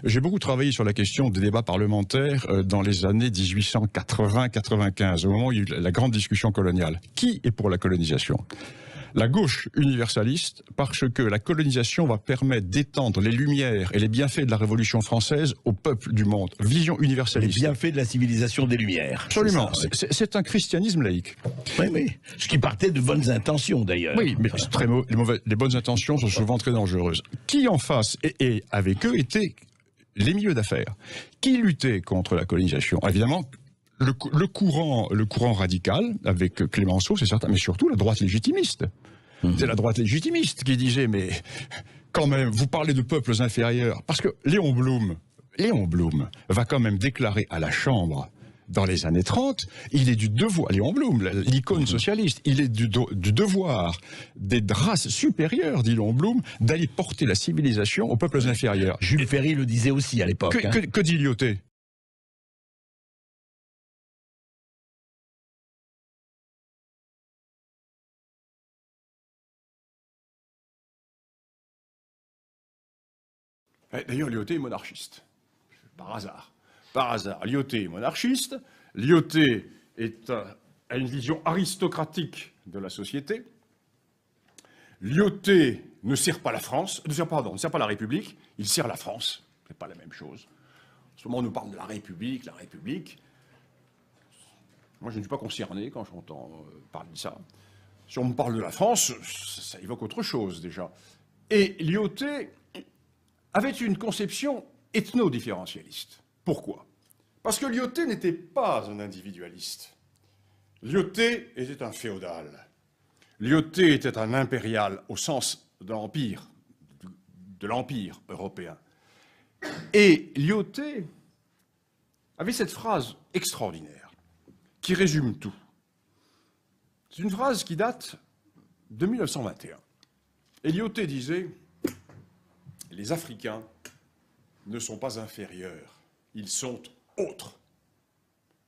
J'ai beaucoup travaillé sur la question des débats parlementaires dans les années 1880-95, au moment où il y a eu la grande discussion coloniale. Qui est pour la colonisation ? La gauche universaliste, parce que la colonisation va permettre d'étendre les lumières et les bienfaits de la Révolution française au peuple du monde. Vision universaliste. Les bienfaits de la civilisation des Lumières. Absolument. C'est un christianisme laïque. Oui, oui. Ce qui partait de bonnes intentions, d'ailleurs. Oui, mais les bonnes intentions sont souvent très dangereuses. Qui en face, et avec eux, étaient les milieux d'affaires. Qui luttait contre la colonisation ? Évidemment, le courant radical, avec Clémenceau, c'est certain, mais surtout la droite légitimiste. C'est la droite légitimiste qui disait, mais quand même, vous parlez de peuples inférieurs. Parce que Léon Blum va quand même déclarer à la Chambre, dans les années 30, il est du devoir, Léon Blum, l'icône socialiste, il est du devoir des races supérieures, dit Léon Blum, d'aller porter la civilisation aux peuples inférieurs. Jules Ferry le disait aussi à l'époque. Que dit Lyautey ? D'ailleurs, Lyautey est monarchiste. Par hasard. Par hasard. Lyautey est monarchiste. Lyautey a une vision aristocratique de la société. Lyautey ne sert pas la France, ne sert pas la République, il sert la France. Ce n'est pas la même chose. En ce moment, on nous parle de la République, la République. Moi, je ne suis pas concerné quand j'entends parler de ça. Si on me parle de la France, ça évoque autre chose, déjà. Et Lyautey avait une conception ethno-différentialiste. Pourquoi ? Parce que Lyautey n'était pas un individualiste. Lyautey était un féodal. Lyautey était un impérial au sens de l'empire européen. Et Lyautey avait cette phrase extraordinaire qui résume tout. C'est une phrase qui date de 1921. Et Lyautey disait: les Africains ne sont pas inférieurs, ils sont autres.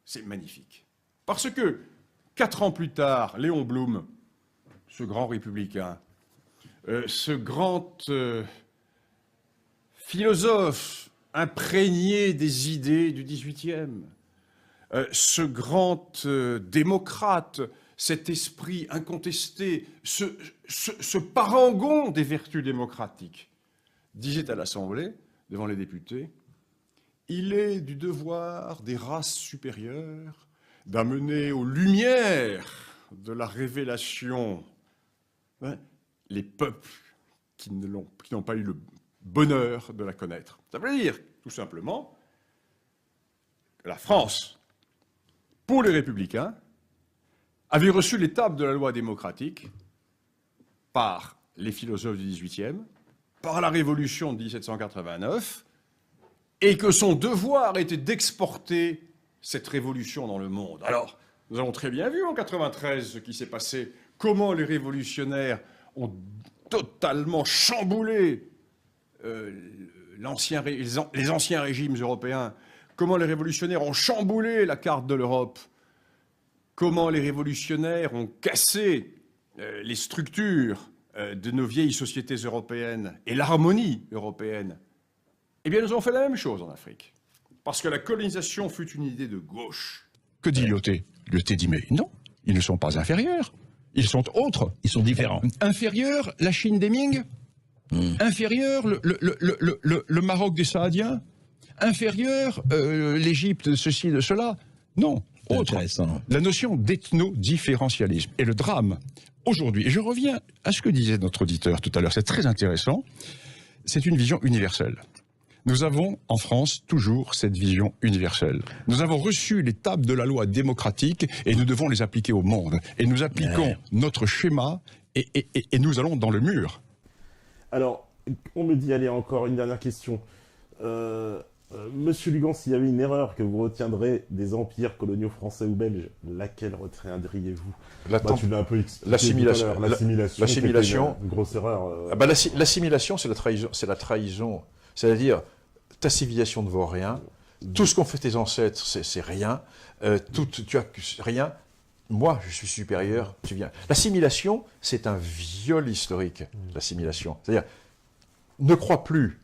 C'est magnifique. Parce que, 4 ans plus tard, Léon Blum, ce grand républicain, ce grand philosophe imprégné des idées du XVIIIe, ce grand démocrate, cet esprit incontesté, ce parangon des vertus démocratiques, disait à l'Assemblée, devant les députés, « Il est du devoir des races supérieures d'amener aux lumières de la révélation les peuples qui n'ont pas eu le bonheur de la connaître. » Ça veut dire, tout simplement, que la France, pour les Républicains, avait reçu l'étape de la loi démocratique par les philosophes du XVIIIe, par la Révolution de 1789, et que son devoir était d'exporter cette révolution dans le monde. Alors, nous avons très bien vu en 93 ce qui s'est passé, comment les révolutionnaires ont totalement chamboulé les anciens régimes européens, comment les révolutionnaires ont chamboulé la carte de l'Europe, comment les révolutionnaires ont cassé les structures de nos vieilles sociétés européennes et l'harmonie européenne. Eh bien, nous avons fait la même chose en Afrique. Parce que la colonisation fut une idée de gauche. Que dit Lyautey ? Lyautey dit, mais non, ils ne sont pas inférieurs. Ils sont autres. Ils sont différents. Inférieurs, la Chine des Ming. Inférieur, le Maroc des Saadiens. Inférieur, l'Égypte de ceci, de cela. Non, autre. La notion d'ethno-différentialisme. Et le drame, aujourd'hui, et je reviens à ce que disait notre auditeur tout à l'heure, c'est très intéressant, c'est une vision universelle. Nous avons, en France, toujours cette vision universelle. Nous avons reçu les tables de la loi démocratique et nous devons les appliquer au monde. Et nous appliquons notre schéma et nous allons dans le mur. Alors, on me dit, allez, encore une dernière question. Monsieur Lugan, s'il y avait une erreur que vous retiendrez des empires coloniaux français ou belges, laquelle retiendriez-vous ? Tu l'as un peu expliqué. L'assimilation. L'assimilation. Une grosse erreur. L'assimilation, c'est la trahison. C'est-à-dire, ta civilisation ne vaut rien. Tout ce qu'ont fait tes ancêtres, c'est rien. Tu as rien. Moi, je suis supérieur, tu viens. L'assimilation, c'est un viol historique, l'assimilation. C'est-à-dire, ne crois plus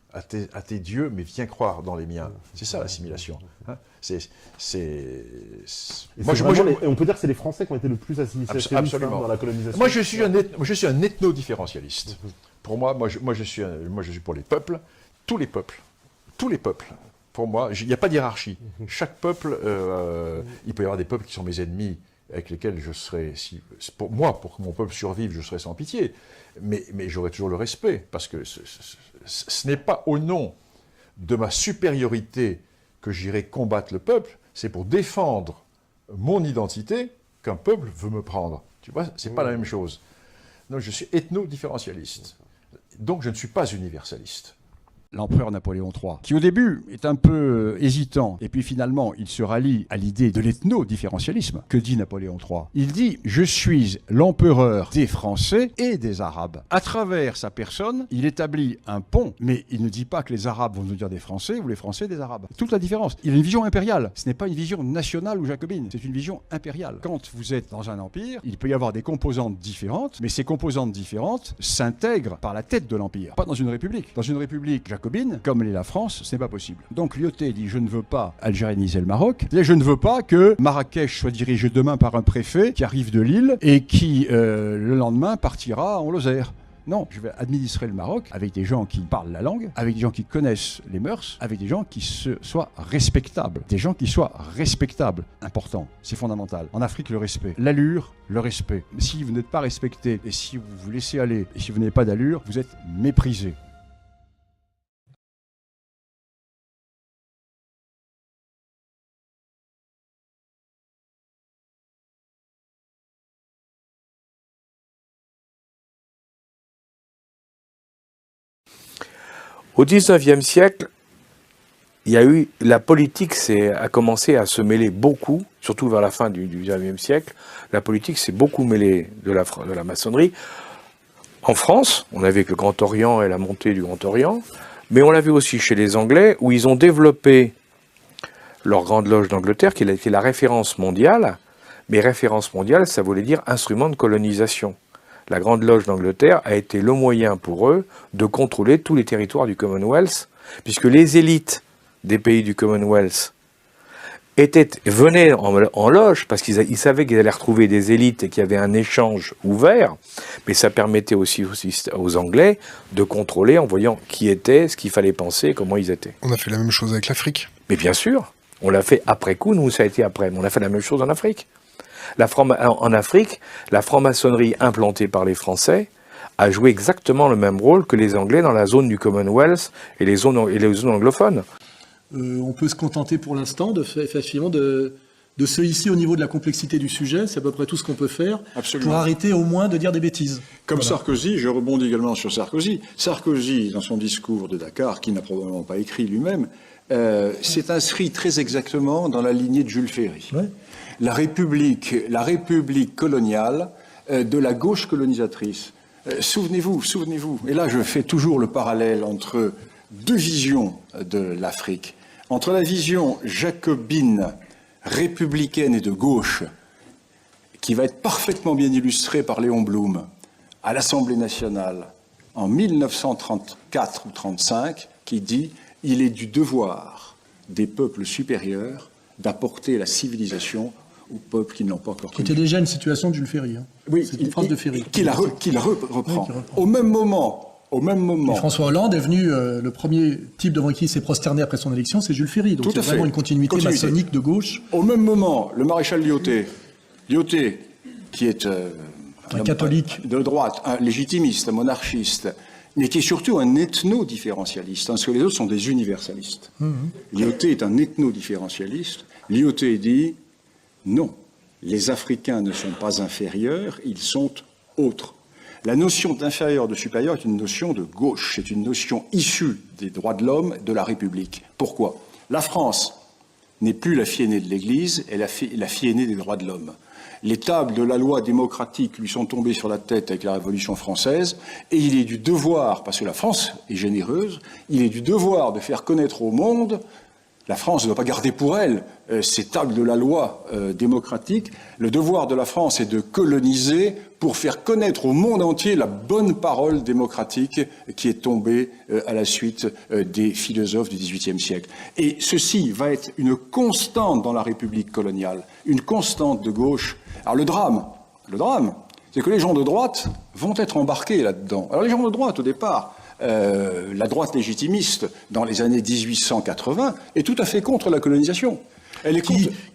à tes dieux, mais viens croire dans les miens. C'est ça l'assimilation. Hein. On peut dire que c'est les Français qui ont été le plus assimilationnistes dans la colonisation. Moi, je suis un ethno-différentialiste. Pour moi, je suis pour les peuples, tous les peuples. Pour moi, il n'y a pas de hiérarchie. Chaque peuple, il peut y avoir des peuples qui sont mes ennemis, avec lesquels je serais, pour que mon peuple survive, je serais sans pitié. Mais j'aurai toujours le respect, parce que ce n'est pas au nom de ma supériorité que j'irai combattre le peuple, c'est pour défendre mon identité qu'un peuple veut me prendre. Tu vois, c'est pas la même chose. Donc je suis ethno-différentialiste. Donc je ne suis pas universaliste. L'empereur Napoléon III, qui au début est un peu hésitant, et puis finalement il se rallie à l'idée de l'ethno-différentialisme. Que dit Napoléon III? Il dit « Je suis l'empereur des Français et des Arabes ». À travers sa personne, il établit un pont, mais il ne dit pas que les Arabes vont nous dire des Français ou les Français des Arabes. Toute la différence. Il a une vision impériale. Ce n'est pas une vision nationale ou jacobine, c'est une vision impériale. Quand vous êtes dans un empire, il peut y avoir des composantes différentes, mais ces composantes différentes s'intègrent par la tête de l'empire, pas dans une république. Dans une république jacobine, comme l'est la France, ce n'est pas possible. Donc Lyautey dit « Je ne veux pas algérianiser le Maroc ». Je ne veux pas que Marrakech soit dirigé demain par un préfet qui arrive de Lille et qui, le lendemain, partira en Lozère. Non, je vais administrer le Maroc avec des gens qui parlent la langue, avec des gens qui connaissent les mœurs, avec des gens qui soient respectables. Des gens qui soient respectables. Important, c'est fondamental. En Afrique, le respect. L'allure, le respect. Si vous n'êtes pas respecté, et si vous vous laissez aller, et si vous n'avez pas d'allure, vous êtes méprisé. Au XIXe siècle, il y a eu la politique a commencé à se mêler beaucoup, surtout vers la fin du XIXe siècle. La politique s'est beaucoup mêlée de la maçonnerie. En France, on a vu avec le Grand Orient et la montée du Grand Orient, mais on l'a vu aussi chez les Anglais, où ils ont développé leur Grande Loge d'Angleterre, qui a été la référence mondiale. Mais référence mondiale, ça voulait dire instrument de colonisation. La Grande Loge d'Angleterre a été le moyen pour eux de contrôler tous les territoires du Commonwealth, puisque les élites des pays du Commonwealth venaient en loge, parce qu'ils savaient qu'ils allaient retrouver des élites et qu'il y avait un échange ouvert, mais ça permettait aussi aux Anglais de contrôler en voyant qui était, ce qu'il fallait penser, comment ils étaient. On a fait la même chose avec l'Afrique. Mais bien sûr, on l'a fait après coup, nous ça a été après, mais on a fait la même chose en Afrique. En Afrique, la franc-maçonnerie implantée par les Français a joué exactement le même rôle que les Anglais dans la zone du Commonwealth et les zones anglophones. On peut se contenter pour l'instant effectivement de se hisser au niveau de la complexité du sujet, c'est à peu près tout ce qu'on peut faire. Absolument. Pour arrêter au moins de dire des bêtises. Comme voilà. Sarkozy, je rebondis également sur Sarkozy. Sarkozy, dans son discours de Dakar, qu'il n'a probablement pas écrit lui-même, s'est inscrit très exactement dans la lignée de Jules Ferry. Ouais. La République coloniale de la gauche colonisatrice. Souvenez-vous, et là je fais toujours le parallèle entre deux visions de l'Afrique, entre la vision jacobine, républicaine et de gauche, qui va être parfaitement bien illustrée par Léon Blum à l'Assemblée nationale en 1934 ou 1935, qui dit « Il est du devoir des peuples supérieurs d'apporter la civilisation aux peuples qui ne l'ont pas encore connue. » C'était déjà une situation de Jules Ferry. Hein. Oui, c'est une phrase de Ferry. Qu'il reprend. Au même moment. Et François Hollande est venu, le premier type devant qui il s'est prosterné après son élection, c'est Jules Ferry. Donc c'est vraiment une continuité maçonnique de gauche. Au même moment, le maréchal Lyautey, qui est un catholique de droite, un légitimiste, un monarchiste, mais qui est surtout un ethno-différentialiste, parce que les autres sont des universalistes. Lyautey est un ethno-différentialiste. Lyautey dit non, les Africains ne sont pas inférieurs, ils sont autres. La notion d'inférieur, de supérieur est une notion de gauche, c'est une notion issue des droits de l'homme, de la République. Pourquoi? La France n'est plus la fille aînée de l'Église, elle est la fille aînée des droits de l'homme. Les tables de la loi démocratique lui sont tombées sur la tête avec la Révolution française, et il est du devoir, parce que la France est généreuse, il est du devoir de faire connaître au monde La France ne doit pas garder pour elle ces tables de la loi démocratique. Le devoir de la France est de coloniser pour faire connaître au monde entier la bonne parole démocratique qui est tombée à la suite des philosophes du XVIIIe siècle. Et ceci va être une constante dans la République coloniale, une constante de gauche. Alors le drame, c'est que les gens de droite vont être embarqués là-dedans. Alors les gens de droite, au départ, la droite légitimiste, dans les années 1880, est tout à fait contre la colonisation. Elle est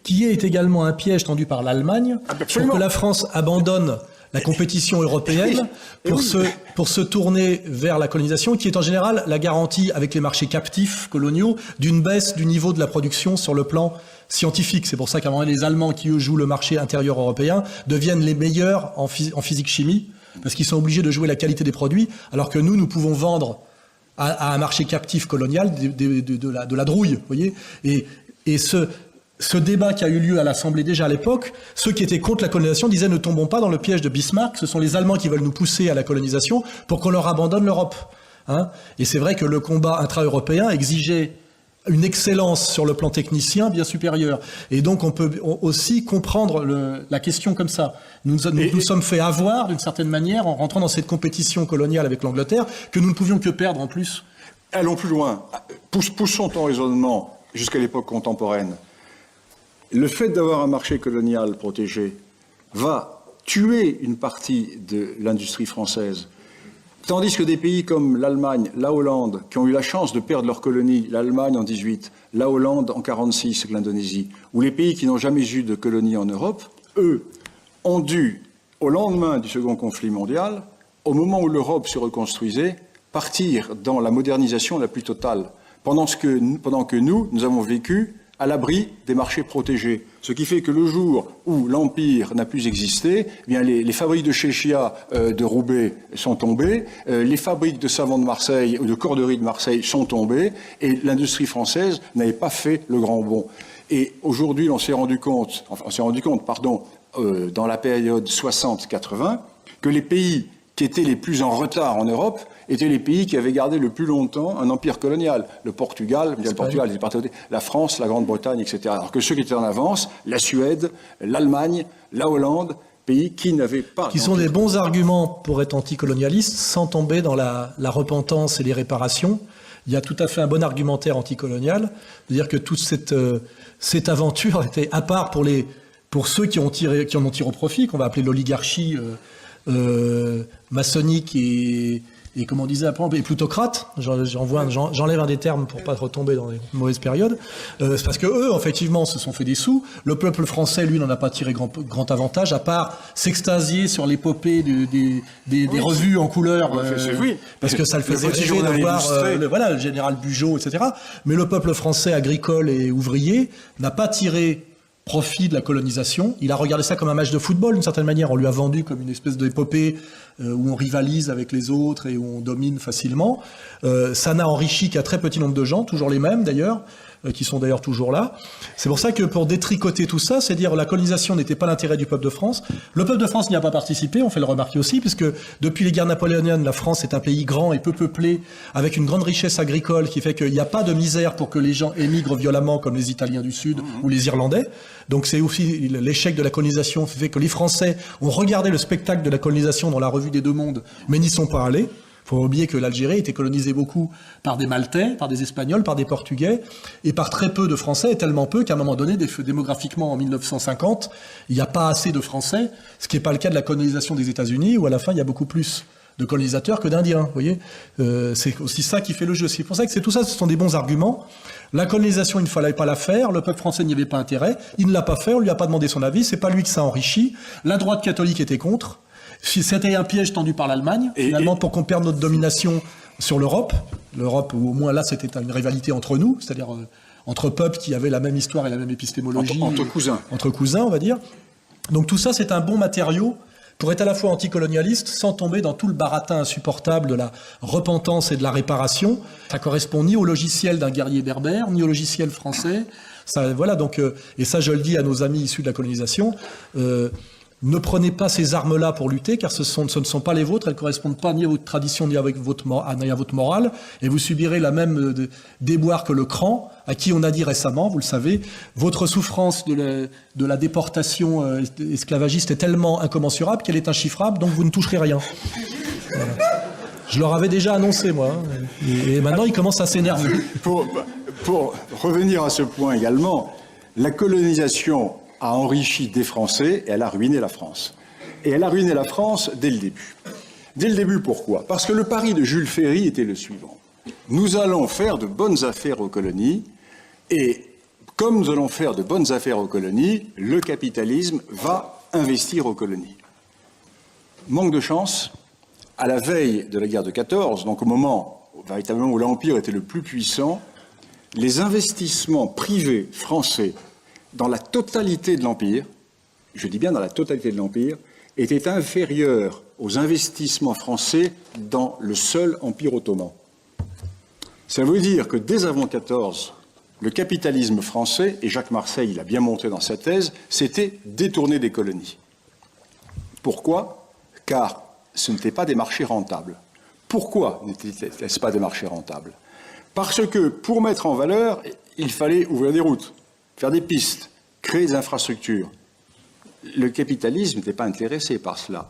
qui est également un piège tendu par l'Allemagne pour que la France abandonne la compétition européenne pour se tourner vers la colonisation, qui est en général la garantie, avec les marchés captifs coloniaux, d'une baisse du niveau de la production sur le plan scientifique. C'est pour ça qu'à un moment, les Allemands, qui eux jouent le marché intérieur européen, deviennent les meilleurs en physique-chimie, parce qu'ils sont obligés de jouer la qualité des produits, alors que nous pouvons vendre à un marché captif colonial de la drouille, vous voyez. Et ce débat qui a eu lieu à l'Assemblée déjà à l'époque, ceux qui étaient contre la colonisation disaient ne tombons pas dans le piège de Bismarck, ce sont les Allemands qui veulent nous pousser à la colonisation pour qu'on leur abandonne l'Europe. Et c'est vrai que le combat intra-européen exigeait une excellence sur le plan technicien bien supérieure. Et donc on peut aussi comprendre la question comme ça. Nous sommes fait avoir d'une certaine manière en rentrant dans cette compétition coloniale avec l'Angleterre que nous ne pouvions que perdre en plus. Allons plus loin. Poussons ton raisonnement jusqu'à l'époque contemporaine. Le fait d'avoir un marché colonial protégé va tuer une partie de l'industrie française. Tandis que des pays comme l'Allemagne, la Hollande, qui ont eu la chance de perdre leur colonie, l'Allemagne en 18, la Hollande en 46 avec l'Indonésie, ou les pays qui n'ont jamais eu de colonie en Europe, eux, ont dû, au lendemain du second conflit mondial, au moment où l'Europe se reconstruisait, partir dans la modernisation la plus totale, pendant que nous avons vécu à l'abri des marchés protégés. Ce qui fait que le jour où l'Empire n'a plus existé, eh bien les fabriques de chéchia de Roubaix sont tombées, les fabriques de savon de Marseille ou de corderie de Marseille sont tombées, et l'industrie française n'avait pas fait le grand bond. Et aujourd'hui, on s'est rendu compte, dans la période 60-80, que les pays qui étaient les plus en retard en Europe étaient les pays qui avaient gardé le plus longtemps un empire colonial. Le Portugal, la France, la Grande-Bretagne, etc. Alors que ceux qui étaient en avance, la Suède, l'Allemagne, la Hollande, pays qui n'avaient pas... Qui sont des bons arguments pour être anticolonialistes sans tomber dans la repentance et les réparations. Il y a tout à fait un bon argumentaire anticolonial, de dire que toute cette aventure était à part pour ceux qui en ont tiré profit, qu'on va appeler l'oligarchie maçonnique et comme on disait après, et plutocrate. J'enlève un des termes pour pas retomber dans les mauvaises périodes. C'est parce que eux, effectivement, se sont fait des sous. Le peuple français, lui, n'en a pas tiré grand avantage, à part s'extasier sur l'épopée des revues en couleur, parce que ça le faisait rêver de voir le général Bugeaud, etc. Mais le peuple français agricole et ouvrier n'a pas tiré profit de la colonisation. Il a regardé ça comme un match de football, d'une certaine manière. On lui a vendu comme une espèce d'épopée où on rivalise avec les autres et où on domine facilement. Ça n'a enrichi qu'un très petit nombre de gens, toujours les mêmes d'ailleurs, qui sont d'ailleurs toujours là. C'est pour ça que pour détricoter tout ça, c'est dire la colonisation n'était pas l'intérêt du peuple de France. Le peuple de France n'y a pas participé, on fait le remarquer aussi, puisque depuis les guerres napoléoniennes, la France est un pays grand et peu peuplé, avec une grande richesse agricole qui fait qu'il n'y a pas de misère pour que les gens émigrent violemment comme les Italiens du Sud ou les Irlandais. Donc c'est aussi l'échec de la colonisation qui fait que les Français ont regardé le spectacle de la colonisation dans la revue des Deux Mondes, mais n'y sont pas allés. Il faut oublier que l'Algérie était colonisée beaucoup par des Maltais, par des Espagnols, par des Portugais, et par très peu de Français, et tellement peu qu'à un moment donné, démographiquement en 1950, il n'y a pas assez de Français, ce qui n'est pas le cas de la colonisation des États-Unis, où à la fin, il y a beaucoup plus de colonisateurs que d'Indiens, vous voyez. C'est aussi ça qui fait le jeu. C'est pour ça que tout ça, ce sont des bons arguments. La colonisation, il ne fallait pas la faire, le peuple français n'y avait pas intérêt, il ne l'a pas fait, on ne lui a pas demandé son avis, c'est pas lui qui s'est enrichi, la droite catholique était contre. C'était un piège tendu par l'Allemagne, finalement, pour qu'on perde notre domination sur l'Europe. L'Europe, où au moins là, c'était une rivalité entre nous, c'est-à-dire entre peuples qui avaient la même histoire et la même épistémologie. Entre cousins. Entre cousins, on va dire. Donc tout ça, c'est un bon matériau pour être à la fois anticolonialiste, sans tomber dans tout le baratin insupportable de la repentance et de la réparation. Ça correspond ni au logiciel d'un guerrier berbère, ni au logiciel français. Ça, voilà, donc, et ça, je le dis à nos amis issus de la colonisation, ne prenez pas ces armes-là pour lutter, car ce ne sont pas les vôtres, elles ne correspondent pas ni à votre tradition, ni à votre morale, et vous subirez la même déboire que le cran, à qui on a dit récemment, vous le savez, votre souffrance de la déportation esclavagiste est tellement incommensurable qu'elle est inchiffrable, donc vous ne toucherez rien. Voilà. Je leur avais déjà annoncé, moi, hein, et maintenant ils commencent à s'énerver. Pour revenir à ce point également, la colonisation a enrichi des Français et elle a ruiné la France. Et elle a ruiné la France dès le début. Dès le début, pourquoi? Parce que le pari de Jules Ferry était le suivant. Nous allons faire de bonnes affaires aux colonies, et comme nous allons faire de bonnes affaires aux colonies, le capitalisme va investir aux colonies. Manque de chance, à la veille de la guerre de 14, donc au moment véritablement où l'Empire était le plus puissant, les investissements privés français dans la totalité de l'Empire, je dis bien dans la totalité de l'Empire, étaient inférieurs aux investissements français dans le seul Empire ottoman. Ça veut dire que dès avant 14, le capitalisme français, et Jacques Marseille il a bien montré dans sa thèse, s'était détourné des colonies. Pourquoi? Car ce n'étaient pas des marchés rentables. Pourquoi n'étaient-ce pas des marchés rentables? Parce que pour mettre en valeur, il fallait ouvrir des routes, faire des pistes, créer des infrastructures. Le capitalisme n'était pas intéressé par cela.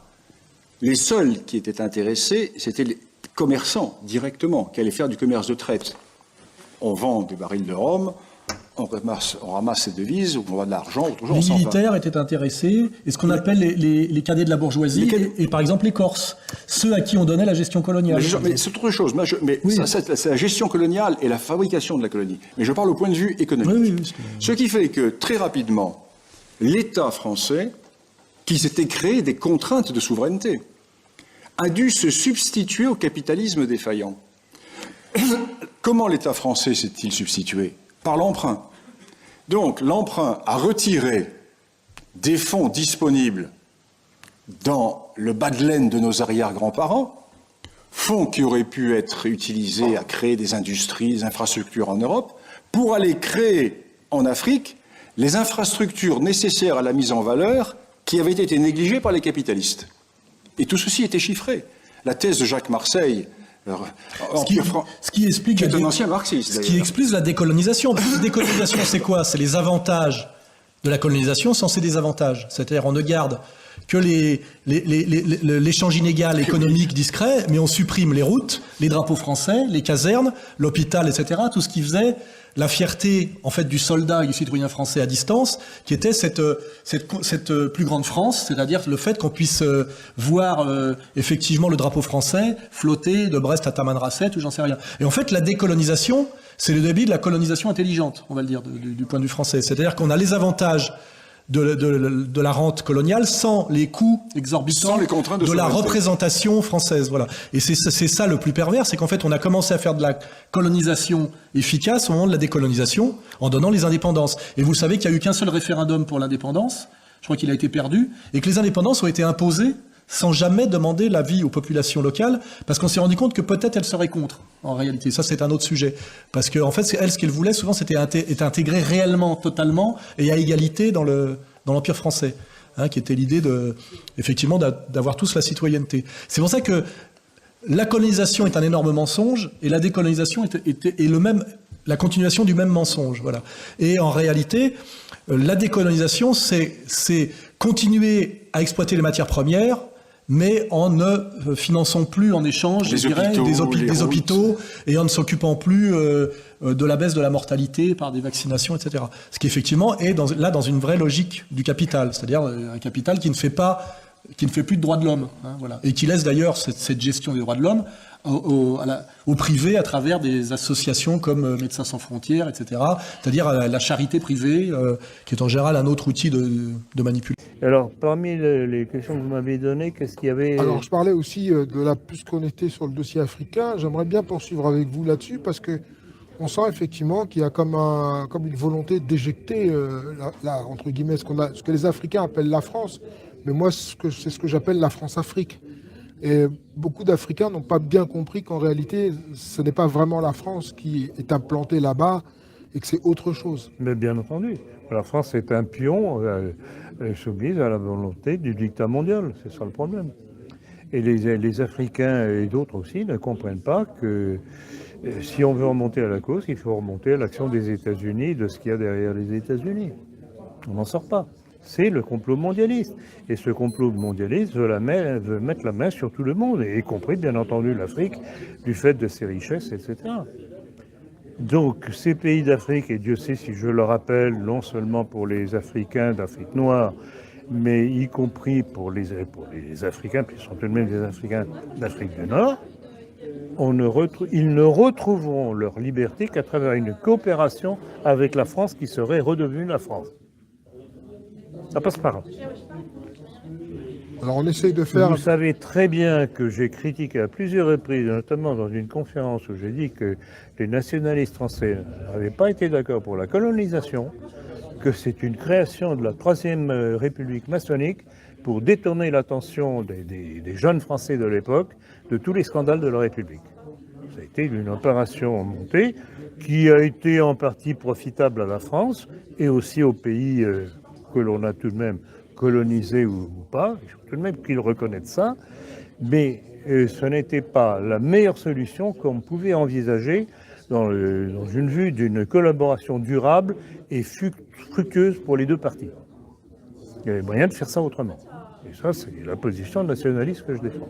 Les seuls qui étaient intéressés, c'étaient les commerçants directement, qui allaient faire du commerce de traite. On vend des barils de rhum, on ramasse ses devises, on vend de l'argent. Les militaires étaient intéressés, et ce qu'on appelle les cadets de la bourgeoisie, et par exemple les Corses, ceux à qui on donnait la gestion coloniale. Mais c'est autre chose. Oui. C'est la gestion coloniale et la fabrication de la colonie. Mais je parle au point de vue économique. Oui, ce qui fait que, très rapidement, l'État français, qui s'était créé des contraintes de souveraineté, a dû se substituer au capitalisme défaillant. Comment l'État français s'est-il substitué? Par l'emprunt. Donc l'emprunt a retiré des fonds disponibles dans le bas de laine de nos arrière-grands-parents, fonds qui auraient pu être utilisés à créer des industries, des infrastructures en Europe, pour aller créer en Afrique les infrastructures nécessaires à la mise en valeur qui avaient été négligées par les capitalistes. Et tout ceci était chiffré. La thèse de Jacques Marseille, ce qui explique qui est un ancien marxiste. Ce qui explique la décolonisation. La décolonisation, c'est quoi? C'est les avantages de la colonisation sans ses désavantages. C'est-à-dire, on ne garde que l'échange inégal économique discret, mais on supprime les routes, les drapeaux français, les casernes, l'hôpital, etc. Tout ce qui faisait la fierté, en fait, du soldat et du citoyen français à distance, qui était cette plus grande France, c'est-à-dire le fait qu'on puisse voir effectivement le drapeau français flotter de Brest à Tamanrasset ou j'en sais rien. Et en fait, la décolonisation, c'est le début de la colonisation intelligente, on va le dire, du point de vue français. C'est-à-dire qu'on a les avantages de la rente coloniale sans les coûts exorbitants de la représentation française. Voilà. Et c'est ça le plus pervers, c'est qu'en fait on a commencé à faire de la colonisation efficace au moment de la décolonisation en donnant les indépendances. Et vous savez qu'il n'y a eu qu'un seul référendum pour l'indépendance, je crois qu'il a été perdu, et que les indépendances ont été imposées sans jamais demander l'avis aux populations locales, parce qu'on s'est rendu compte que peut-être elles seraient contre, en réalité. Ça, c'est un autre sujet. Parce qu'en fait, elles, ce qu'elles voulaient, souvent, c'était être intégrées réellement, totalement, et à égalité dans l'Empire français, hein, qui était l'idée effectivement, d'avoir tous la citoyenneté. C'est pour ça que la colonisation est un énorme mensonge, et la décolonisation est la continuation du même mensonge. Voilà. Et en réalité, la décolonisation, c'est continuer à exploiter les matières premières, mais en ne finançant plus en échange, des hôpitaux, et en ne s'occupant plus de la baisse de la mortalité par des vaccinations, etc. Ce qui effectivement est dans une vraie logique du capital, c'est-à-dire un capital qui ne fait plus de droits de l'homme, hein, voilà. Et qui laisse d'ailleurs cette gestion des droits de l'homme au privé à travers des associations comme Médecins sans frontières, etc. C'est-à-dire la charité privée, qui est en général un autre outil de manipulation. Alors, parmi les questions que vous m'avez données, qu'est-ce qu'il y avait? Alors, je parlais aussi puisqu'on était sur le dossier africain, j'aimerais bien poursuivre avec vous là-dessus, parce que on sent effectivement qu'il y a comme une volonté d'éjecter, entre guillemets, ce que les Africains appellent la France, mais moi, c'est ce que j'appelle la France-Afrique. Et beaucoup d'Africains n'ont pas bien compris qu'en réalité, ce n'est pas vraiment la France qui est implantée là-bas et que c'est autre chose. Mais bien entendu. La France est un pion, elle soumise à la volonté du dictat mondial, c'est ça le problème. Et les Africains et d'autres aussi ne comprennent pas que si on veut remonter à la cause, il faut remonter à l'action des États-Unis, de ce qu'il y a derrière les États-Unis. On n'en sort pas. C'est le complot mondialiste. Et ce complot mondialiste veut mettre la main sur tout le monde, y compris bien entendu l'Afrique, du fait de ses richesses, etc. Donc ces pays d'Afrique, et Dieu sait si je le rappelle, non seulement pour les Africains d'Afrique noire, mais y compris pour les Africains, puis ils sont tout de même des Africains d'Afrique du Nord, ils ne retrouveront leur liberté qu'à travers une coopération avec la France qui serait redevenue la France. Ça passe par là. Alors on essaye de faire... Vous savez très bien que j'ai critiqué à plusieurs reprises, notamment dans une conférence où j'ai dit que les nationalistes français n'avaient pas été d'accord pour la colonisation, que c'est une création de la Troisième République maçonnique pour détourner l'attention des jeunes Français de l'époque de tous les scandales de la République. Ça a été une opération montée qui a été en partie profitable à la France et aussi aux pays que l'on a tout de même colonisés ou pas, il faut tout de même qu'ils reconnaissent ça, mais ce n'était pas la meilleure solution qu'on pouvait envisager dans une vue d'une collaboration durable et fructueuse pour les deux parties. Il y avait moyen de faire ça autrement. Et ça, c'est la position nationaliste que je défends.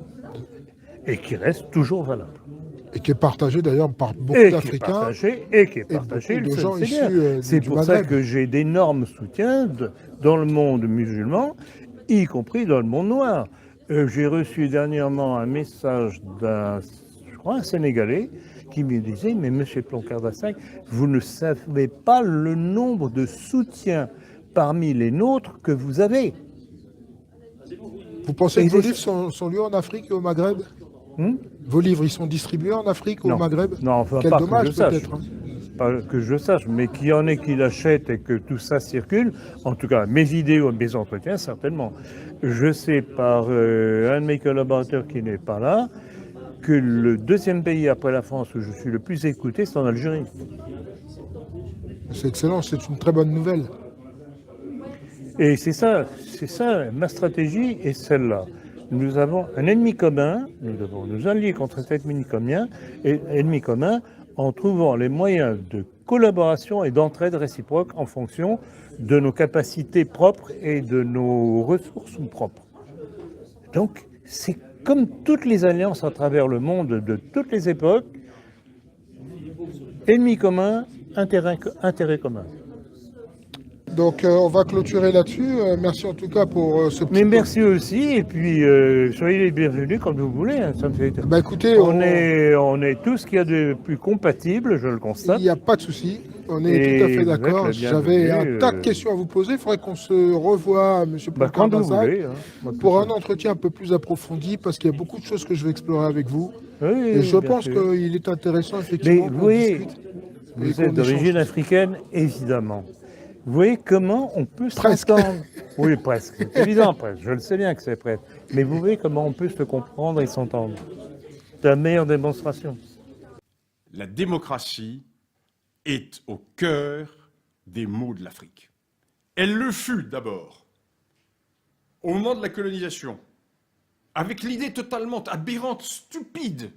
Et qui reste toujours valable. Et qui est partagée d'ailleurs par beaucoup d'Africains. Et qui est partagée, de gens issus c'est du pour ça Maghreb. que j'ai d'énormes soutiens dans le monde musulman, y compris dans le monde noir. J'ai reçu dernièrement un message d'un Sénégalais, qui me disait « Mais monsieur Ploncart-Dassac, vous ne savez pas le nombre de soutiens parmi les nôtres que vous avez. » Vous pensez que vos livres sont lus en Afrique et au Maghreb? Vos livres, ils sont distribués en Afrique ou au Maghreb? Non, enfin, quel pas dommage que je sache. peut-être. Pas que je sache, mais qu'il y en ait qui l'achètent et que tout ça circule. En tout cas, mes vidéos, mes entretiens, certainement. Je sais par un de mes collaborateurs qui n'est pas là, que le deuxième pays après la France où je suis le plus écouté, c'est en Algérie. C'est excellent, c'est une très bonne nouvelle. Et c'est ça, ma stratégie est celle-là. Nous avons un ennemi commun, nous devons nous allier contre cet ennemi commun en trouvant les moyens de collaboration et d'entraide réciproque en fonction de nos capacités propres et de nos ressources propres. Donc, c'est comme toutes les alliances à travers le monde de toutes les époques, ennemi commun, intérêt commun. Donc on va clôturer là-dessus. Merci en tout cas pour ce petit... Mais merci aussi, et puis soyez les bienvenus comme vous voulez. Hein, ça me fait... Bah écoutez, on est tout ce qu'il y a de plus compatible, je le constate. Il n'y a pas de souci, on est tout à fait d'accord. J'avais un tas de questions à vous poser. Il faudrait qu'on se revoie, M. Ploncart-Dassac, pour un entretien un peu plus approfondi, parce qu'il y a beaucoup de choses que je vais explorer avec vous. Oui, et je pense qu'il est intéressant, effectivement, qu'on discute. Vous êtes d'origine africaine, évidemment. Vous voyez comment on peut s'entendre. Oui, presque. C'est évident, presque. Je le sais bien que c'est presque. Mais vous voyez comment on peut se comprendre et s'entendre. C'est la meilleure démonstration. La démocratie est au cœur des maux de l'Afrique. Elle le fut d'abord, au moment de la colonisation, avec l'idée totalement aberrante, stupide,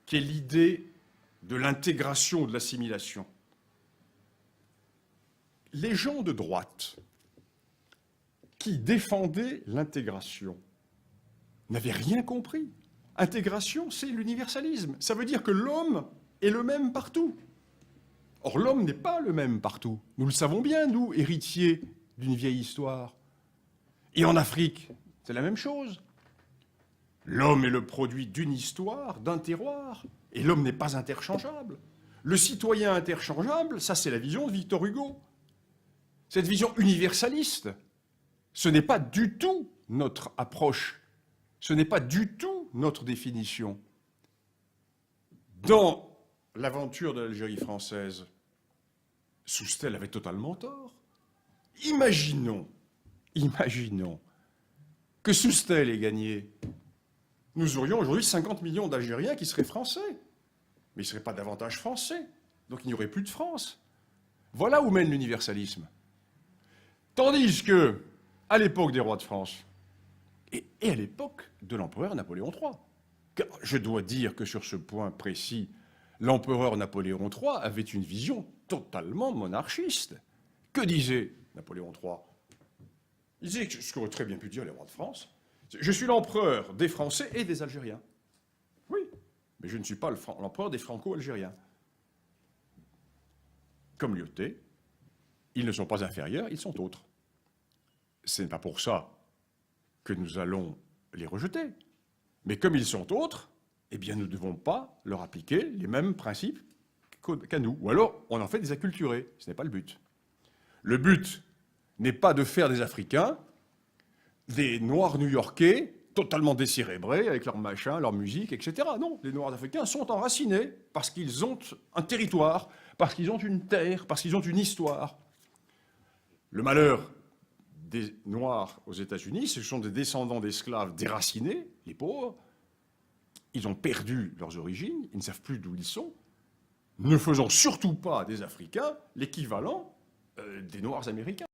qui est l'idée de l'intégration, de l'assimilation. Les gens de droite qui défendaient l'intégration n'avaient rien compris. Intégration, c'est l'universalisme. Ça veut dire que l'homme est le même partout. Or, l'homme n'est pas le même partout. Nous le savons bien, nous, héritiers d'une vieille histoire. Et en Afrique, c'est la même chose. L'homme est le produit d'une histoire, d'un terroir, et l'homme n'est pas interchangeable. Le citoyen interchangeable, ça c'est la vision de Victor Hugo. Cette vision universaliste, ce n'est pas du tout notre approche, ce n'est pas du tout notre définition. Dans l'aventure de l'Algérie française, Soustelle avait totalement tort. Imaginons que Soustelle ait gagné. Nous aurions aujourd'hui 50 millions d'Algériens qui seraient français, mais ils ne seraient pas davantage français, donc il n'y aurait plus de France. Voilà où mène l'universalisme. Tandis que, à l'époque des rois de France, et à l'époque de l'empereur Napoléon III, car je dois dire que sur ce point précis, l'empereur Napoléon III avait une vision totalement monarchiste. Que disait Napoléon III? Il disait ce qu'auraient très bien pu dire les rois de France. Je suis l'empereur des Français et des Algériens. Oui, mais je ne suis pas l'empereur des Franco-Algériens. Comme Lyautey, ils ne sont pas inférieurs, ils sont autres. Ce n'est pas pour ça que nous allons les rejeter. Mais comme ils sont autres, eh bien nous ne devons pas leur appliquer les mêmes principes qu'à nous. Ou alors, on en fait des acculturés. Ce n'est pas le but. Le but n'est pas de faire des Africains des Noirs new-yorkais totalement décérébrés, avec leur machin, leur musique, etc. Non, les Noirs africains sont enracinés parce qu'ils ont un territoire, parce qu'ils ont une terre, parce qu'ils ont une histoire. Le malheur des Noirs aux États-Unis, ce sont des descendants d'esclaves déracinés, les pauvres. Ils ont perdu leurs origines, ils ne savent plus d'où ils sont. Ne faisons surtout pas des Africains l'équivalent des Noirs américains.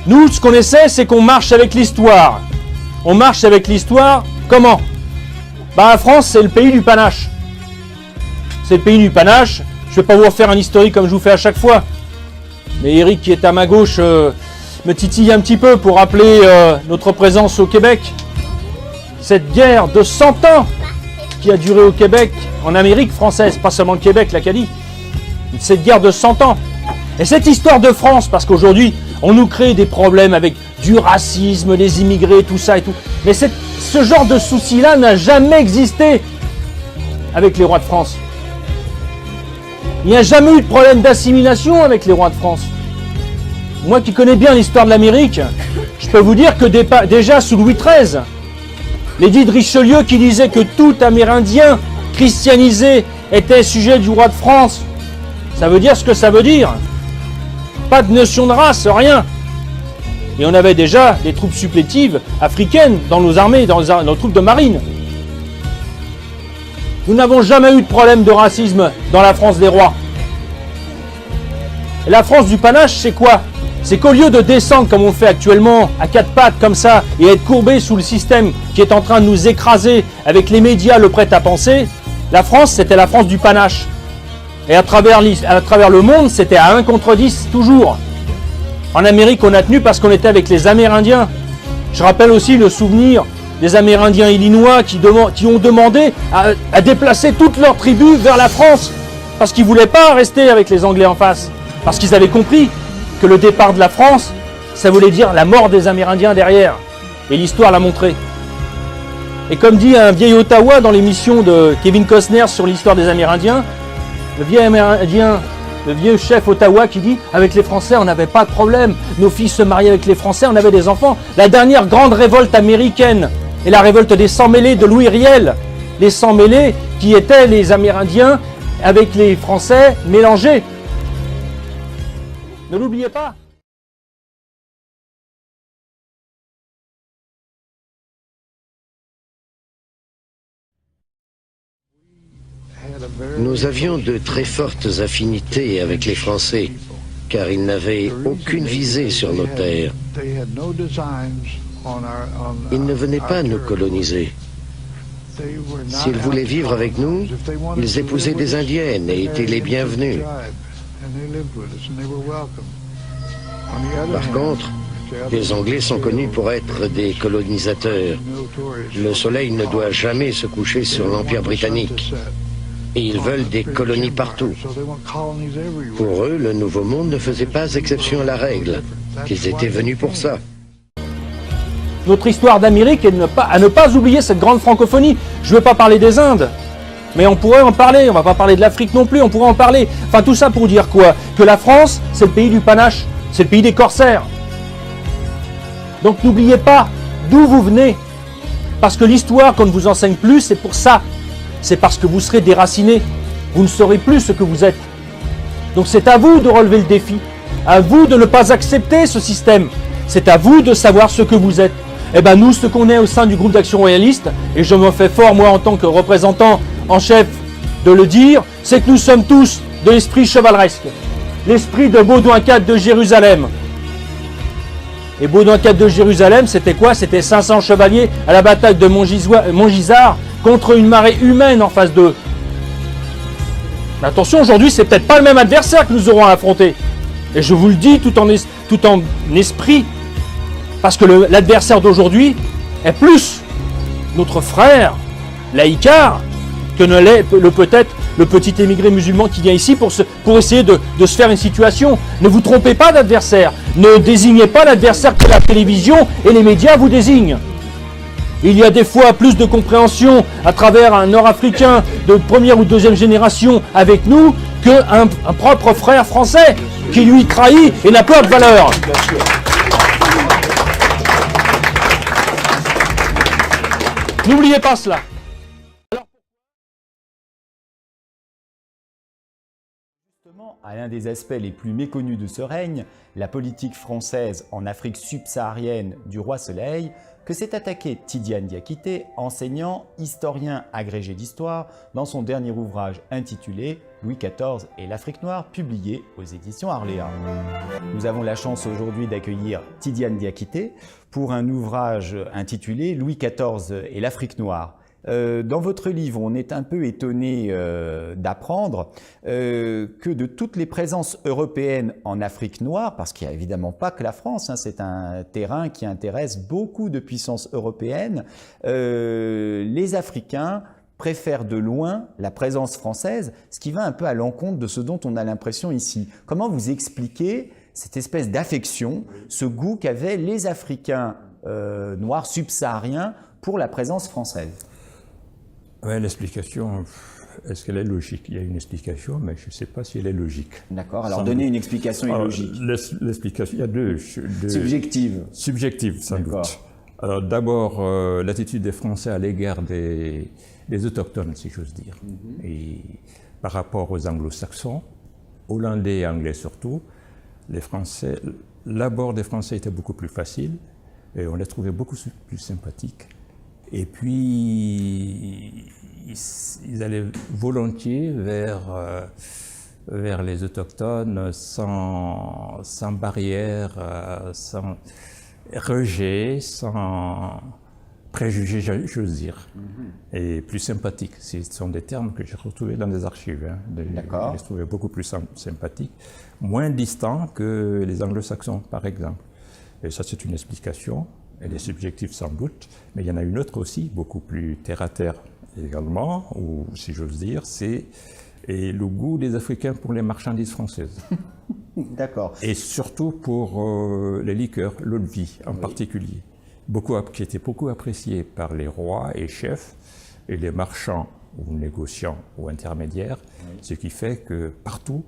Nous, ce qu'on essaie, c'est qu'on marche avec l'histoire. On marche avec l'histoire, comment? La France, c'est le pays du panache. C'est le pays du panache. Je ne vais pas vous refaire un historique comme je vous fais à chaque fois. Mais Eric, qui est à ma gauche, me titille un petit peu pour rappeler notre présence au Québec. Cette guerre de 100 ans qui a duré au Québec, en Amérique française, pas seulement le Québec, l'Acadie. Cette guerre de 100 ans. Et cette histoire de France, parce qu'aujourd'hui, on nous crée des problèmes avec du racisme, les immigrés, tout ça et tout. Mais ce genre de souci-là n'a jamais existé avec les rois de France. Il n'y a jamais eu de problème d'assimilation avec les rois de France. Moi qui connais bien l'histoire de l'Amérique, je peux vous dire que déjà sous Louis XIII, l'édit de Richelieu qui disait que tout Amérindien christianisé était sujet du roi de France, ça veut dire ce que ça veut dire. Pas de notion de race, rien. Et on avait déjà des troupes supplétives africaines dans nos armées, dans nos troupes de marine. Nous n'avons jamais eu de problème de racisme dans la France des rois. Et la France du panache, c'est quoi? C'est qu'au lieu de descendre comme on fait actuellement, à quatre pattes comme ça, et être courbé sous le système qui est en train de nous écraser avec les médias, le prêt-à-penser, la France, c'était la France du panache. Et à travers le monde, c'était à 1 contre 10, toujours. En Amérique, on a tenu parce qu'on était avec les Amérindiens. Je rappelle aussi le souvenir des Amérindiens illinois qui ont demandé à déplacer toutes leurs tribus vers la France. Parce qu'ils ne voulaient pas rester avec les Anglais en face. Parce qu'ils avaient compris que le départ de la France, ça voulait dire la mort des Amérindiens derrière. Et l'histoire l'a montré. Et comme dit un vieil Ottawa dans l'émission de Kevin Costner sur l'histoire des Amérindiens, le vieil Amérindien, le vieux chef Ottawa qui dit « Avec les Français, on n'avait pas de problème. Nos filles se mariaient avec les Français, on avait des enfants. » La dernière grande révolte américaine est la révolte des Sans-Mêlés de Louis Riel. Les Sans-Mêlés qui étaient les Amérindiens avec les Français mélangés. Ne l'oubliez pas. Nous avions de très fortes affinités avec les Français, car ils n'avaient aucune visée sur nos terres. Ils ne venaient pas nous coloniser. S'ils voulaient vivre avec nous, ils épousaient des Indiennes et étaient les bienvenus. Par contre, les Anglais sont connus pour être des colonisateurs. Le soleil ne doit jamais se coucher sur l'Empire britannique. Et ils veulent des colonies partout. Pour eux, le Nouveau Monde ne faisait pas exception à la règle. Ils étaient venus pour ça. Notre histoire d'Amérique est à ne pas oublier cette grande francophonie. Je ne veux pas parler des Indes, mais on pourrait en parler. On ne va pas parler de l'Afrique non plus, on pourrait en parler. Enfin, tout ça pour dire quoi? Que la France, c'est le pays du panache, c'est le pays des corsaires. Donc n'oubliez pas d'où vous venez. Parce que l'histoire qu'on ne vous enseigne plus, c'est pour ça. C'est parce que vous serez déracinés. Vous ne saurez plus ce que vous êtes. Donc c'est à vous de relever le défi. À vous de ne pas accepter ce système. C'est à vous de savoir ce que vous êtes. Eh bien nous, ce qu'on est au sein du groupe d'action royaliste, et je me fais fort, moi, en tant que représentant en chef de le dire, c'est que nous sommes tous de l'esprit chevaleresque. L'esprit de Baudouin IV de Jérusalem. Et Baudouin IV de Jérusalem, c'était quoi? C'était 500 chevaliers à la bataille de Montgisard contre une marée humaine en face d'eux. Mais attention, aujourd'hui, c'est peut-être pas le même adversaire que nous aurons à affronter. Et je vous le dis tout en esprit, parce que l'adversaire d'aujourd'hui est plus notre frère laïcard que ne l'est peut-être le petit émigré musulman qui vient ici pour essayer de se faire une situation. Ne vous trompez pas d'adversaire. Ne désignez pas l'adversaire que la télévision et les médias vous désignent. Il y a des fois plus de compréhension à travers un Nord-Africain de première ou deuxième génération avec nous qu'un propre frère français qui lui trahit et n'a pas de valeur. N'oubliez pas cela. À l'un des aspects les plus méconnus de ce règne, la politique française en Afrique subsaharienne du roi Soleil, que s'est attaqué Tidiane Diakité, enseignant, historien agrégé d'histoire, dans son dernier ouvrage intitulé « Louis XIV et l'Afrique noire » publié aux éditions Arléa. Nous avons la chance aujourd'hui d'accueillir Tidiane Diakité pour un ouvrage intitulé « Louis XIV et l'Afrique noire ». Dans votre livre, on est un peu étonné d'apprendre que de toutes les présences européennes en Afrique noire, parce qu'il n'y a évidemment pas que la France, hein, c'est un terrain qui intéresse beaucoup de puissances européennes, les Africains préfèrent de loin la présence française, ce qui va un peu à l'encontre de ce dont on a l'impression ici. Comment vous expliquez cette espèce d'affection, ce goût qu'avaient les Africains noirs subsahariens pour la présence française? Oui, l'explication, est-ce qu'elle est logique? Il y a une explication, mais je ne sais pas si elle est logique. D'accord, alors donnez une explication illogique. L'explication, il y a deux subjective. Subjective, sans doute. Alors d'abord, l'attitude des Français à l'égard des autochtones, si j'ose dire. Et par rapport aux anglo-saxons, hollandais et anglais surtout, les Français, l'abord des Français était beaucoup plus facile, et on les trouvait beaucoup plus sympathiques. Et puis, ils allaient volontiers vers les autochtones sans barrière, sans rejet, sans préjugés, j'ose dire. Et plus sympathiques. Ce sont des termes que j'ai retrouvés dans des archives. Hein. Je les trouvais beaucoup plus sympathiques, moins distants que les anglo-saxons, par exemple. Et ça, c'est une explication. Elle est subjective sans doute, mais il y en a une autre aussi, beaucoup plus terre-à-terre également, ou si j'ose dire, c'est le goût des Africains pour les marchandises françaises. D'accord. Et surtout pour les liqueurs, l'eau de vie en particulier, qui était beaucoup appréciée par les rois et chefs, et les marchands ou négociants ou intermédiaires, ce qui fait que partout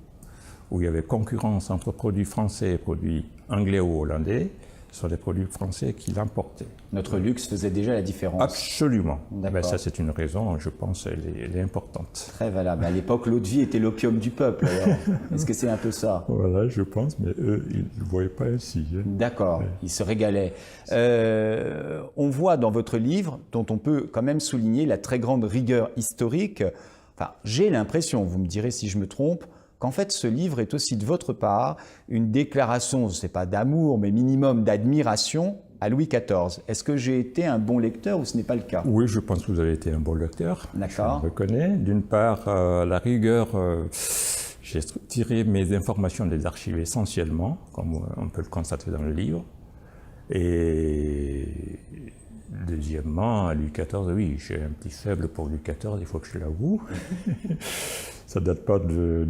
où il y avait concurrence entre produits français et produits anglais ou hollandais, ce sont des produits français qui l'emportaient. Notre luxe faisait déjà la différence. Absolument. Ben ça, c'est une raison, je pense, elle est importante. Très valable. À l'époque, l'eau de vie était l'opium du peuple. Est-ce que c'est un peu ça? Voilà, je pense, mais eux, ils ne le voyaient pas ainsi. Hein. D'accord, ils se régalaient. On voit dans votre livre, dont on peut quand même souligner la très grande rigueur historique, enfin, j'ai l'impression, vous me direz si je me trompe, qu'en fait ce livre est aussi de votre part une déclaration, ce n'est pas d'amour, mais minimum d'admiration à Louis XIV. Est-ce que j'ai été un bon lecteur ou ce n'est pas le cas? Oui, je pense que vous avez été un bon lecteur. D'accord. Je le reconnais. D'une part, la rigueur, j'ai tiré mes informations des archives essentiellement, comme on peut le constater dans le livre. Et deuxièmement, Louis XIV, oui, j'ai un petit faible pour Louis XIV, il faut que je l'avoue. Ça ne date pas de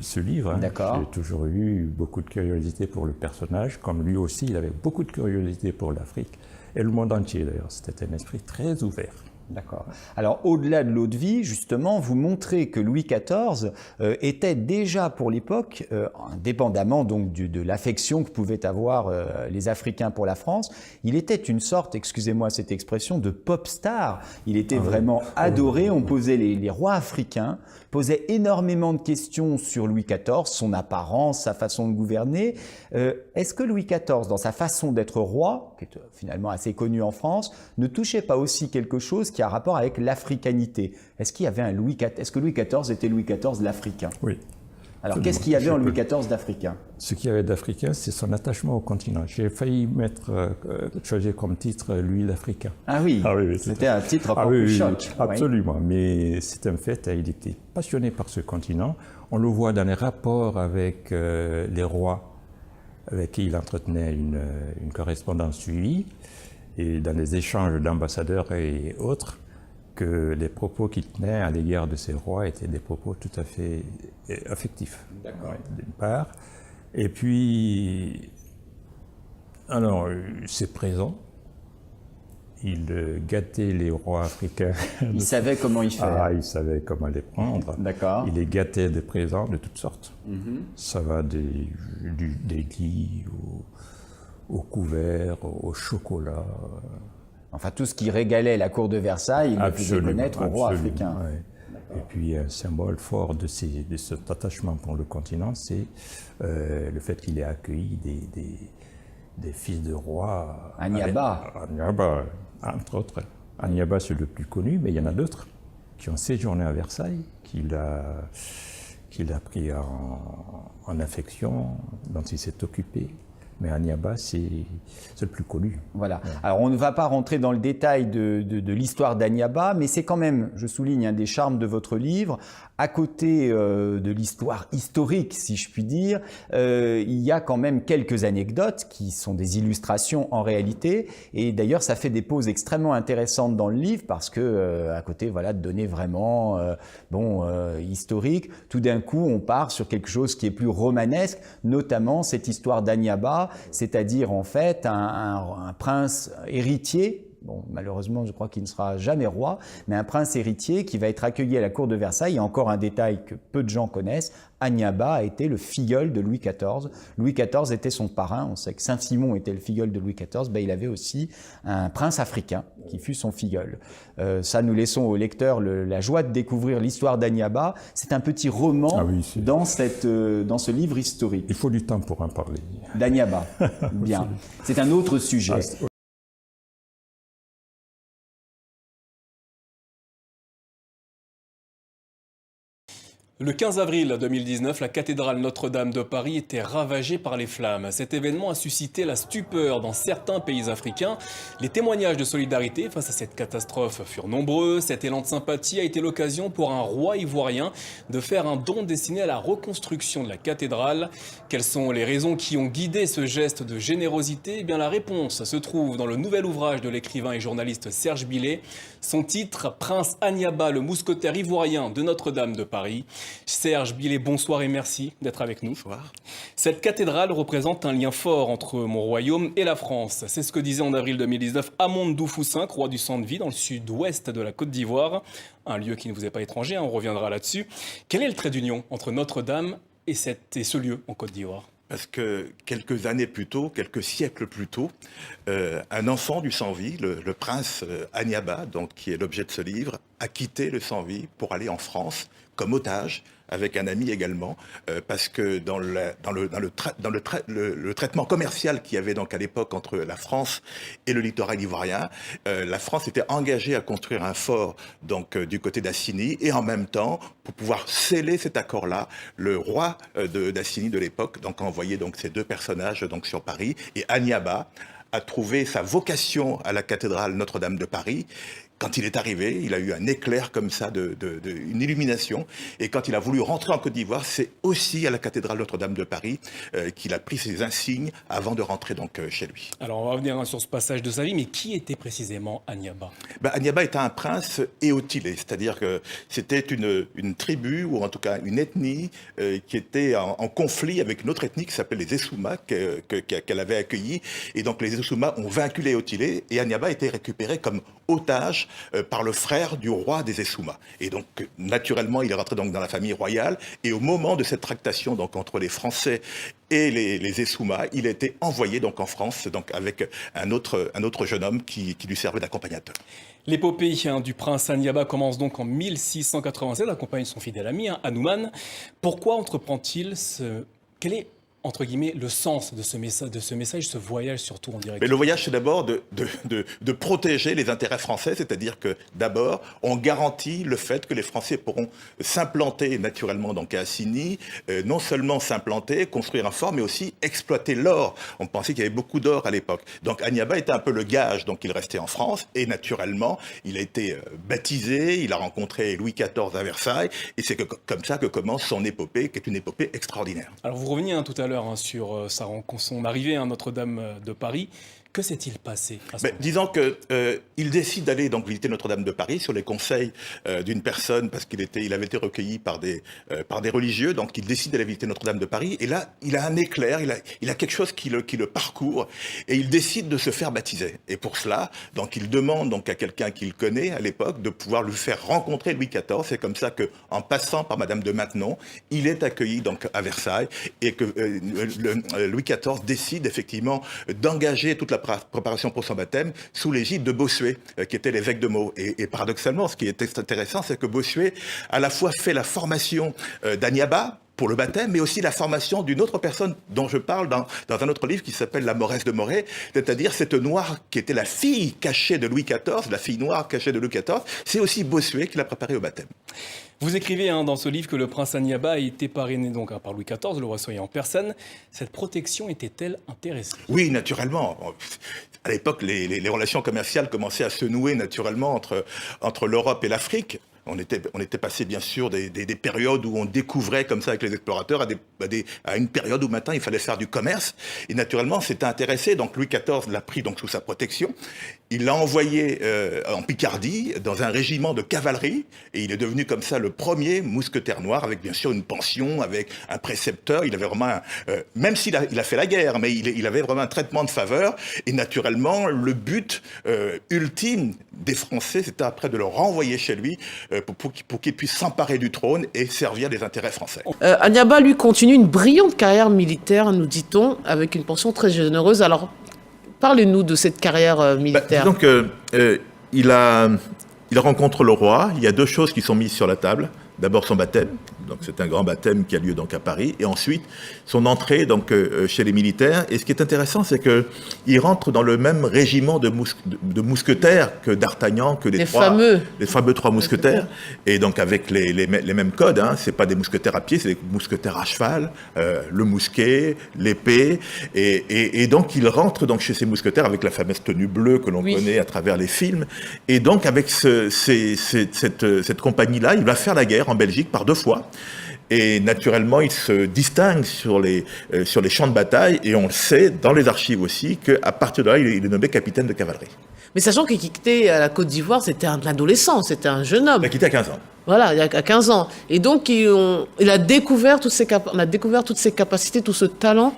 ce livre. Hein. D'accord. J'ai toujours eu beaucoup de curiosité pour le personnage, comme lui aussi, il avait beaucoup de curiosité pour l'Afrique et le monde entier d'ailleurs. C'était un esprit très ouvert. D'accord. Alors, au-delà de l'eau de vie, justement, vous montrez que Louis XIV était déjà pour l'époque, indépendamment donc de l'affection que pouvaient avoir les Africains pour la France, il était une sorte, excusez-moi cette expression, de pop star. Il était vraiment adoré. On posait les rois africains posaient énormément de questions sur Louis XIV, son apparence, sa façon de gouverner. Est-ce que Louis XIV, dans sa façon d'être roi, qui est finalement assez connu en France, ne touchait pas aussi quelque chose qui a rapport avec l'africanité. Est-ce qu'il y avait un Louis XIV? Est-ce que Louis XIV était Louis XIV l'Africain? Oui. Alors, qu'est-ce qu'il y avait en Louis XIV d'Africain? Ce qu'il y avait d'Africain, c'est son attachement au continent. J'ai failli choisir comme titre Louis l'Africain. Ah oui, oui, c'était un titre encore plus choc. Absolument, mais c'est un fait, il était passionné par ce continent. On le voit dans les rapports avec les rois avec qui il entretenait une correspondance suivie, et dans les échanges d'ambassadeurs et autres, que les propos qu'il tenait à l'égard de ces rois étaient des propos tout à fait affectifs, d'une part. Et puis, alors, c'est présent. Il gâtait les rois africains. Il savait comment y faire. Ah, il savait comment les prendre. D'accord. Il les gâtait de présents de toutes sortes. Ça va des lits au couvert, au chocolat. Enfin, tout ce qui régalait la cour de Versailles, il le faisait connaître aux rois africains. Ouais. Et puis, un symbole fort de cet attachement pour le continent, c'est le fait qu'il ait accueilli des fils de rois. Agnaba. Agnaba, entre autres. Agnaba, c'est le plus connu, mais il y en a d'autres qui ont séjourné à Versailles, qu'il a pris en affection, dont il s'est occupé. Mais Agnaba, c'est le plus connu. Voilà. Alors, on ne va pas rentrer dans le détail de l'histoire d'Agnaba, mais c'est quand même, je souligne, un des charmes de votre livre. À côté de l'histoire historique, si je puis dire, il y a quand même quelques anecdotes qui sont des illustrations en réalité. Et d'ailleurs, ça fait des pauses extrêmement intéressantes dans le livre parce que, à côté, voilà, de données vraiment historiques, tout d'un coup, on part sur quelque chose qui est plus romanesque, notamment cette histoire d'Agnaba, c'est-à-dire en fait un prince héritier. Bon, malheureusement, je crois qu'il ne sera jamais roi, mais un prince héritier qui va être accueilli à la cour de Versailles. Et encore un détail que peu de gens connaissent, Agnaba a été le filleul de Louis XIV. Louis XIV était son parrain. On sait que Saint-Simon était le filleul de Louis XIV. Ben, il avait aussi un prince africain qui fut son filleul. Ça, nous laissons au lecteur la joie de découvrir l'histoire d'Agnaba. C'est un petit roman dans ce livre historique. Il faut du temps pour en parler. D'Agnaba. Bien. C'est un autre sujet. Le 15 avril 2019, la cathédrale Notre-Dame de Paris était ravagée par les flammes. Cet événement a suscité la stupeur dans certains pays africains. Les témoignages de solidarité face à cette catastrophe furent nombreux. Cet élan de sympathie a été l'occasion pour un roi ivoirien de faire un don destiné à la reconstruction de la cathédrale. Quelles sont les raisons qui ont guidé ce geste de générosité? Eh bien, la réponse se trouve dans le nouvel ouvrage de l'écrivain et journaliste Serge Billet. Son titre, Prince Agnaba, le mousquetaire ivoirien de Notre-Dame de Paris. Serge Billet, bonsoir et merci d'être avec nous. Bonsoir. Cette cathédrale représente un lien fort entre mon royaume et la France. C'est ce que disait en avril 2019 Amadou Doufou V, roi du Centre-Vie, dans le sud-ouest de la Côte d'Ivoire. Un lieu qui ne vous est pas étranger, on reviendra là-dessus. Quel est le trait d'union entre Notre-Dame et ce lieu en Côte d'Ivoire? Parce que quelques années plus tôt, quelques siècles plus tôt, un enfant du Centre-Vie, le prince Agnaba, donc, qui est l'objet de ce livre, a quitté le Centre-Vie pour aller en France comme otage, avec un ami également, parce que dans le traitement commercial qu'il y avait donc à l'époque entre la France et le littoral ivoirien, la France était engagée à construire un fort donc du côté d'Assini, et en même temps, pour pouvoir sceller cet accord-là, le roi d'Assini de l'époque donc a envoyé donc ces deux personnages donc sur Paris, et Agnaba a trouvé sa vocation à la cathédrale Notre-Dame de Paris. Quand il est arrivé, il a eu un éclair comme ça, une illumination. Et quand il a voulu rentrer en Côte d'Ivoire, c'est aussi à la cathédrale Notre-Dame de Paris qu'il a pris ses insignes avant de rentrer donc chez lui. Alors on va revenir sur ce passage de sa vie, mais qui était précisément Agnaba? Agnaba était un prince éotilé, c'est-à-dire que c'était une tribu, ou en tout cas une ethnie, qui était en conflit avec une autre ethnie qui s'appelle les Essouma, qu'elle avait accueillie. Et donc les Essouma ont vaincu les éotilés, et Agnaba a été récupéré comme otage par le frère du roi des Essouma. Et donc, naturellement, il est rentré donc dans la famille royale. Et au moment de cette tractation donc entre les Français et les Essouma, il a été envoyé donc en France donc avec un autre jeune homme qui lui servait d'accompagnateur. L'épopée du prince Agnaba commence donc en 1687, accompagné de son fidèle ami Anouman. Pourquoi entreprend-il Quel est entre guillemets, le sens de ce message, ce voyage surtout en direct? Mais le voyage, c'est d'abord de protéger les intérêts français, c'est-à-dire que d'abord, on garantit le fait que les Français pourront s'implanter naturellement donc à Assigny, non seulement s'implanter, construire un fort, mais aussi exploiter l'or. On pensait qu'il y avait beaucoup d'or à l'époque. Donc Aniaba était un peu le gage, donc il restait en France, et naturellement, il a été baptisé, il a rencontré Louis XIV à Versailles, et c'est comme ça que commence son épopée, qui est une épopée extraordinaire. Alors vous reveniez tout à l'heure sur son arrivée à Notre-Dame de Paris. Que s'est-il passé à ce moment? Disons qu'il décide d'aller donc visiter Notre-Dame de Paris sur les conseils d'une personne, parce qu'il avait été recueilli par des religieux, donc il décide d'aller visiter Notre-Dame de Paris, et là, il a un éclair, il a quelque chose qui le parcourt, et il décide de se faire baptiser. Et pour cela, donc il demande donc à quelqu'un qu'il connaît à l'époque de pouvoir lui faire rencontrer Louis XIV. C'est comme ça qu'en passant par Madame de Maintenon, il est accueilli donc à Versailles, et que Louis XIV décide effectivement d'engager toute la préparation pour son baptême sous l'égide de Bossuet, qui était l'évêque de Meaux. Et paradoxalement, ce qui est intéressant, c'est que Bossuet à la fois fait la formation d'Aniaba pour le baptême, mais aussi la formation d'une autre personne dont je parle dans un autre livre qui s'appelle La Mauresse de Moret, c'est-à-dire cette noire qui était la fille cachée de Louis XIV, la fille noire cachée de Louis XIV. C'est aussi Bossuet qui l'a préparée au baptême. Vous écrivez dans ce livre que le prince Aniaba a été parrainé donc par Louis XIV, le roi soleil en personne. Cette protection était-elle intéressée? Oui, naturellement. À l'époque, les relations commerciales commençaient à se nouer naturellement entre l'Europe et l'Afrique. On était passé bien sûr des périodes où on découvrait comme ça avec les explorateurs à une période où maintenant il fallait faire du commerce. Et naturellement, c'était intéressé. Donc Louis XIV l'a pris donc sous sa protection. Il l'a envoyé en Picardie dans un régiment de cavalerie et il est devenu comme ça le premier mousquetaire noir avec bien sûr une pension, avec un précepteur. Il avait vraiment, même s'il a fait la guerre, mais il avait vraiment un traitement de faveur. Et naturellement, le but ultime des Français, c'était après de le renvoyer chez lui pour qu'il puisse s'emparer du trône et servir les intérêts français. Aniaba, lui, continue une brillante carrière militaire, nous dit-on, avec une pension très généreuse. Alors, parlez-nous de cette carrière militaire. Donc, il rencontre le roi. Il y a deux choses qui sont mises sur la table. D'abord son baptême, donc c'est un grand baptême qui a lieu donc à Paris, et ensuite son entrée donc chez les militaires. Et ce qui est intéressant, c'est que il rentre dans le même régiment de mousquetaires que d'Artagnan, que les fameux trois mousquetaires, et donc avec les mêmes codes. Hein. C'est pas des mousquetaires à pied, c'est des mousquetaires à cheval, le mousquet, l'épée, et donc il rentre donc chez ces mousquetaires avec la fameuse tenue bleue que l'on connaît à travers les films, et donc avec cette compagnie-là, il va faire la guerre en Belgique par 2 fois. Et naturellement, il se distingue sur les champs de bataille, et on le sait dans les archives aussi, qu'à partir de là, il est nommé capitaine de cavalerie. Mais sachant qu'il quittait la Côte d'Ivoire, c'était un adolescent, c'était un jeune homme. Il a quitté à 15 ans. Voilà, il y a 15 ans. Et donc, il a découvert toutes ses capacités, tout ce talent.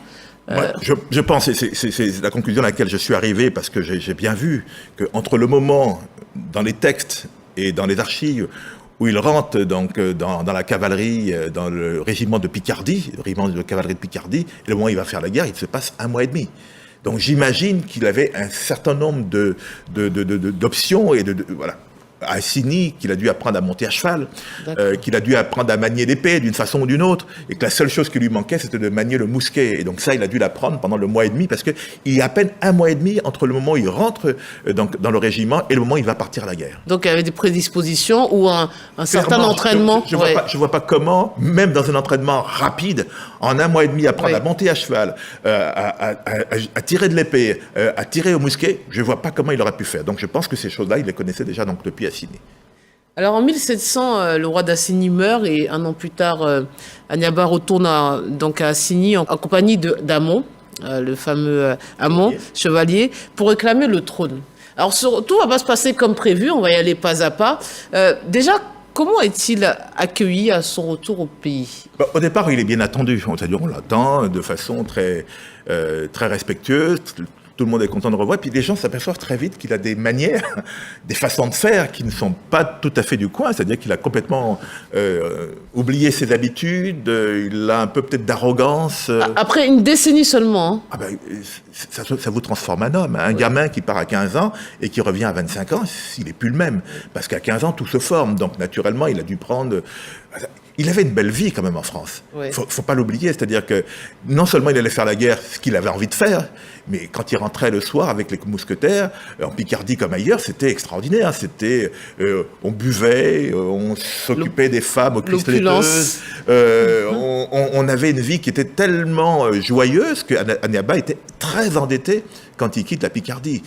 Moi, je pense, et c'est la conclusion à laquelle je suis arrivé, parce que j'ai bien vu qu'entre le moment, dans les textes et dans les archives, où il rentre donc dans la cavalerie, dans le régiment de Picardie, le régiment de cavalerie de Picardie, et le moment où il va faire la guerre, il se passe 1 mois et demi. Donc j'imagine qu'il avait un certain nombre d'options et voilà. À Assigny, qu'il a dû apprendre à monter à cheval, qu'il a dû apprendre à manier l'épée d'une façon ou d'une autre, et que la seule chose qui lui manquait, c'était de manier le mousquet. Et donc ça, il a dû l'apprendre pendant le mois et demi, parce qu'il y a à peine 1 mois et demi entre le moment où il rentre dans le régiment et le moment où il va partir à la guerre. Donc il y avait des prédispositions ou un certain entraînement. Je vois pas comment, même dans un entraînement rapide, en 1 mois et demi, apprendre à monter à cheval, à tirer de l'épée, à tirer au mousquet, je vois pas comment il aurait pu faire. Donc je pense que ces choses-là, il les connaissait déjà donc depuis Assigny. Alors en 1700, le roi d'Assigny meurt, et 1 an plus tard, Aniaba retourne donc à Assigny en compagnie d'Amon, le fameux Amon, chevalier, pour réclamer le trône. Alors tout va pas se passer comme prévu, on va y aller pas à pas. Déjà, comment est-il accueilli à son retour au pays? Au départ, il est bien attendu. C'est-à-dire, on l'attend de façon très respectueuse. Tout le monde est content de le revoir. Puis les gens s'aperçoivent très vite qu'il a des manières, des façons de faire qui ne sont pas tout à fait du coin. C'est-à-dire qu'il a complètement oublié ses habitudes. Il a un peu peut-être d'arrogance. Après une décennie seulement. Ah ben, ça vous transforme en homme. Un gamin qui part à 15 ans et qui revient à 25 ans, il n'est plus le même. Parce qu'à 15 ans, tout se forme. Donc naturellement, il a dû prendre... il avait une belle vie quand même en France. Ouais. Faut pas l'oublier, c'est-à-dire que non seulement il allait faire la guerre, ce qu'il avait envie de faire, mais quand il rentrait le soir avec les mousquetaires, en Picardie comme ailleurs, c'était extraordinaire. C'était, on buvait, on s'occupait des femmes aux cuisses laiteuses, on avait une vie qui était tellement joyeuse que Aniaba était très endetté quand il quitte la Picardie.